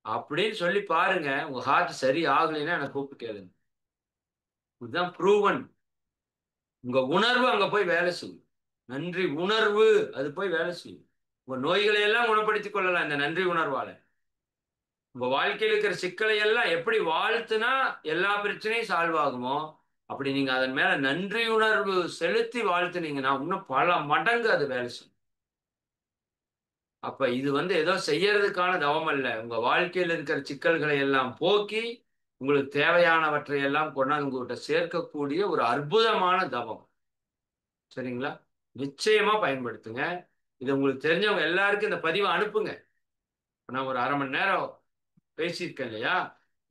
அப்படின்னு சொல்லி பாருங்க. உங்க ஹார்ட் சரி ஆகலைன்னா எனக்கு கூப்பிட்டு கேளுங்க. இதுதான் ப்ரூவன். உங்க உணர்வு அங்க போய் வேலை செய்யும். நன்றி உணர்வு அது போய் வேலை செய்யும். உங்க நோய்களை எல்லாம் குணப்படுத்திக் கொள்ளலாம் இந்த நன்றி உணர்வால. உங்க வாழ்க்கையில் இருக்கிற சிக்கலை எல்லாம் எப்படி வாழ்த்துனா எல்லா பிரச்சனையும் சால்வ் ஆகுமோ அப்படி நீங்க அதன் மேல நன்றி உணர்வு செலுத்தி வாழ்த்துனீங்கன்னா இன்னும் பல மடங்கு அது வேலை செய்யும். அப்ப இது வந்து ஏதோ செய்யறதுக்கான தவம் அல்ல. உங்க வாழ்க்கையில் இருக்கிற சிக்கல்களை எல்லாம் போக்கி உங்களுக்கு தேவையானவற்றை எல்லாம் கொண்டாந்து உங்ககிட்ட சேர்க்கக்கூடிய ஒரு அற்புதமான தவம். சரிங்களா? நிச்சயமா பயன்படுத்துங்க. இது உங்களுக்கு தெரிஞ்சவங்க எல்லாருக்கும் இந்த பதிவை அனுப்புங்க. நான் ஒரு 1/2 மணி நேரம் பேசியிருக்கேன் இல்லையா?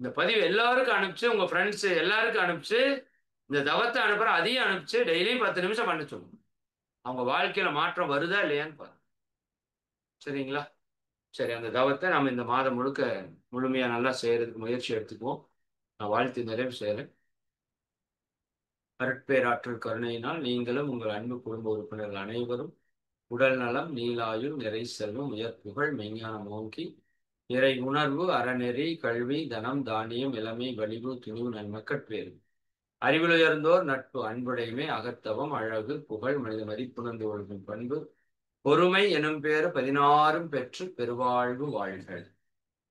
இந்த பதிவு எல்லாருக்கும் அனுப்பிச்சு, உங்க ஃப்ரெண்ட்ஸ் எல்லாருக்கும் அனுப்பிச்சு, இந்த தவத்தை அனுப்புற அதையும் அனுப்பிச்சு டெய்லியும் 10 நிமிஷம் பண்ண சொல்லுங்க. அவங்க வாழ்க்கையில மாற்றம் வருதா இல்லையான்னு பாருங்க. சரிங்களா? சரி, அந்த தவத்தை நம்ம இந்த மாதம் முழுக்க முழுமையா நல்லா செய்யறதுக்கு முயற்சி எடுத்துக்குவோம். நான் வாழ்த்து நிறைவு செய்யறேன். அருட்பேராற்றல் கருணையினால் நீங்களும் உங்கள் அன்பு குடும்ப உறுப்பினர்கள் அனைவரும் உடல் நலம், நீலாயுள், நிறை செல்வம், உயர் புகழ், மெஞ்ஞானம் ஓங்கி இறை உணர்வு, அறநெறி, கல்வி, தனம், தானியம், இளமை, வலிவு, துணிவு, நன்மக்கட்பேறு அறிவில் உயர்ந்தோர் நட்பு, அன்புடைமை, அகத்தவம், அழகு, புகழ், மனித மதிப்புணர்ந்து ஒழுகும் பண்பு, பொறுமை எனும் பேறு 16ம் பெற்று பெருவாழ்வு வாழ்கள்.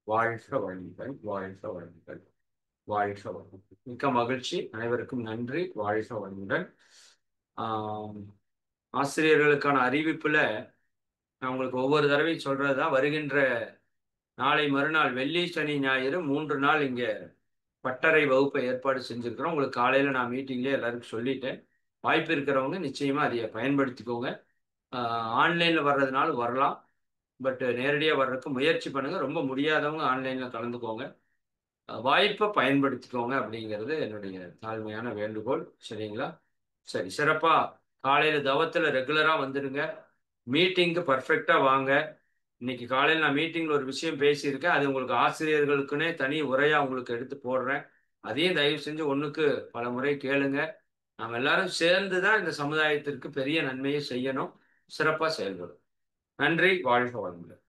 வாழ்க வளங்கள், வாழ்க வளங்கள், வாழ்க வளங்கள். மிக்க மகிழ்ச்சி. அனைவருக்கும் நன்றி. வாழ்க வளமுடன். ஆசிரியர்களுக்கான அறிவிப்புல நான் உங்களுக்கு ஒவ்வொரு தடவையும் சொல்றதுதான். வருகின்ற நாளை மறுநாள் வெள்ளி, சனி, ஞாயிறு 3 நாள் இங்க பட்டறை வகுப்பை ஏற்பாடு செஞ்சிருக்கிறோம். உங்களுக்கு காலையில நான் மீட்டிங்லேயே எல்லாருக்கும் சொல்லிட்டேன். வாய்ப்பு இருக்கிறவங்க நிச்சயமா அதை பயன்படுத்திக்கோங்க. ஆன்லைன்ல வர்றதுனால வரலாம், பட் நேரடியாக வர்றதுக்கு முயற்சி பண்ணுங்க. ரொம்ப முடியாதவங்க ஆன்லைன்ல கலந்துக்கோங்க. வாய்ப்பை பயன்படுத்திக்கோங்க அப்படிங்கிறது என்னுடைய தாழ்மையான வேண்டுகோள். சரிங்களா? சரி, சிறப்பா காலையில தவத்துல ரெகுலரா வந்துடுங்க. மீட்டிங்க்கு பர்ஃபெக்டா வாங்க. இன்னைக்கு காலையில் நான் மீட்டிங்ல ஒரு விஷயம் பேசியிருக்கேன். அது உங்களுக்கு ஆசிரியர்களுக்குன்னே தனி உரையா உங்களுக்கு எடுத்து போடுறேன். அதையும் தயவு செஞ்சு ஒண்ணுக்கு பல முறை கேளுங்க. நாம் எல்லாரும் சேர்ந்து தான் இந்த சமுதாயத்திற்கு பெரிய நன்மையை செய்யணும். சிறப்பா செயல்படும். நன்றி. வாழ்க வளமுடன்.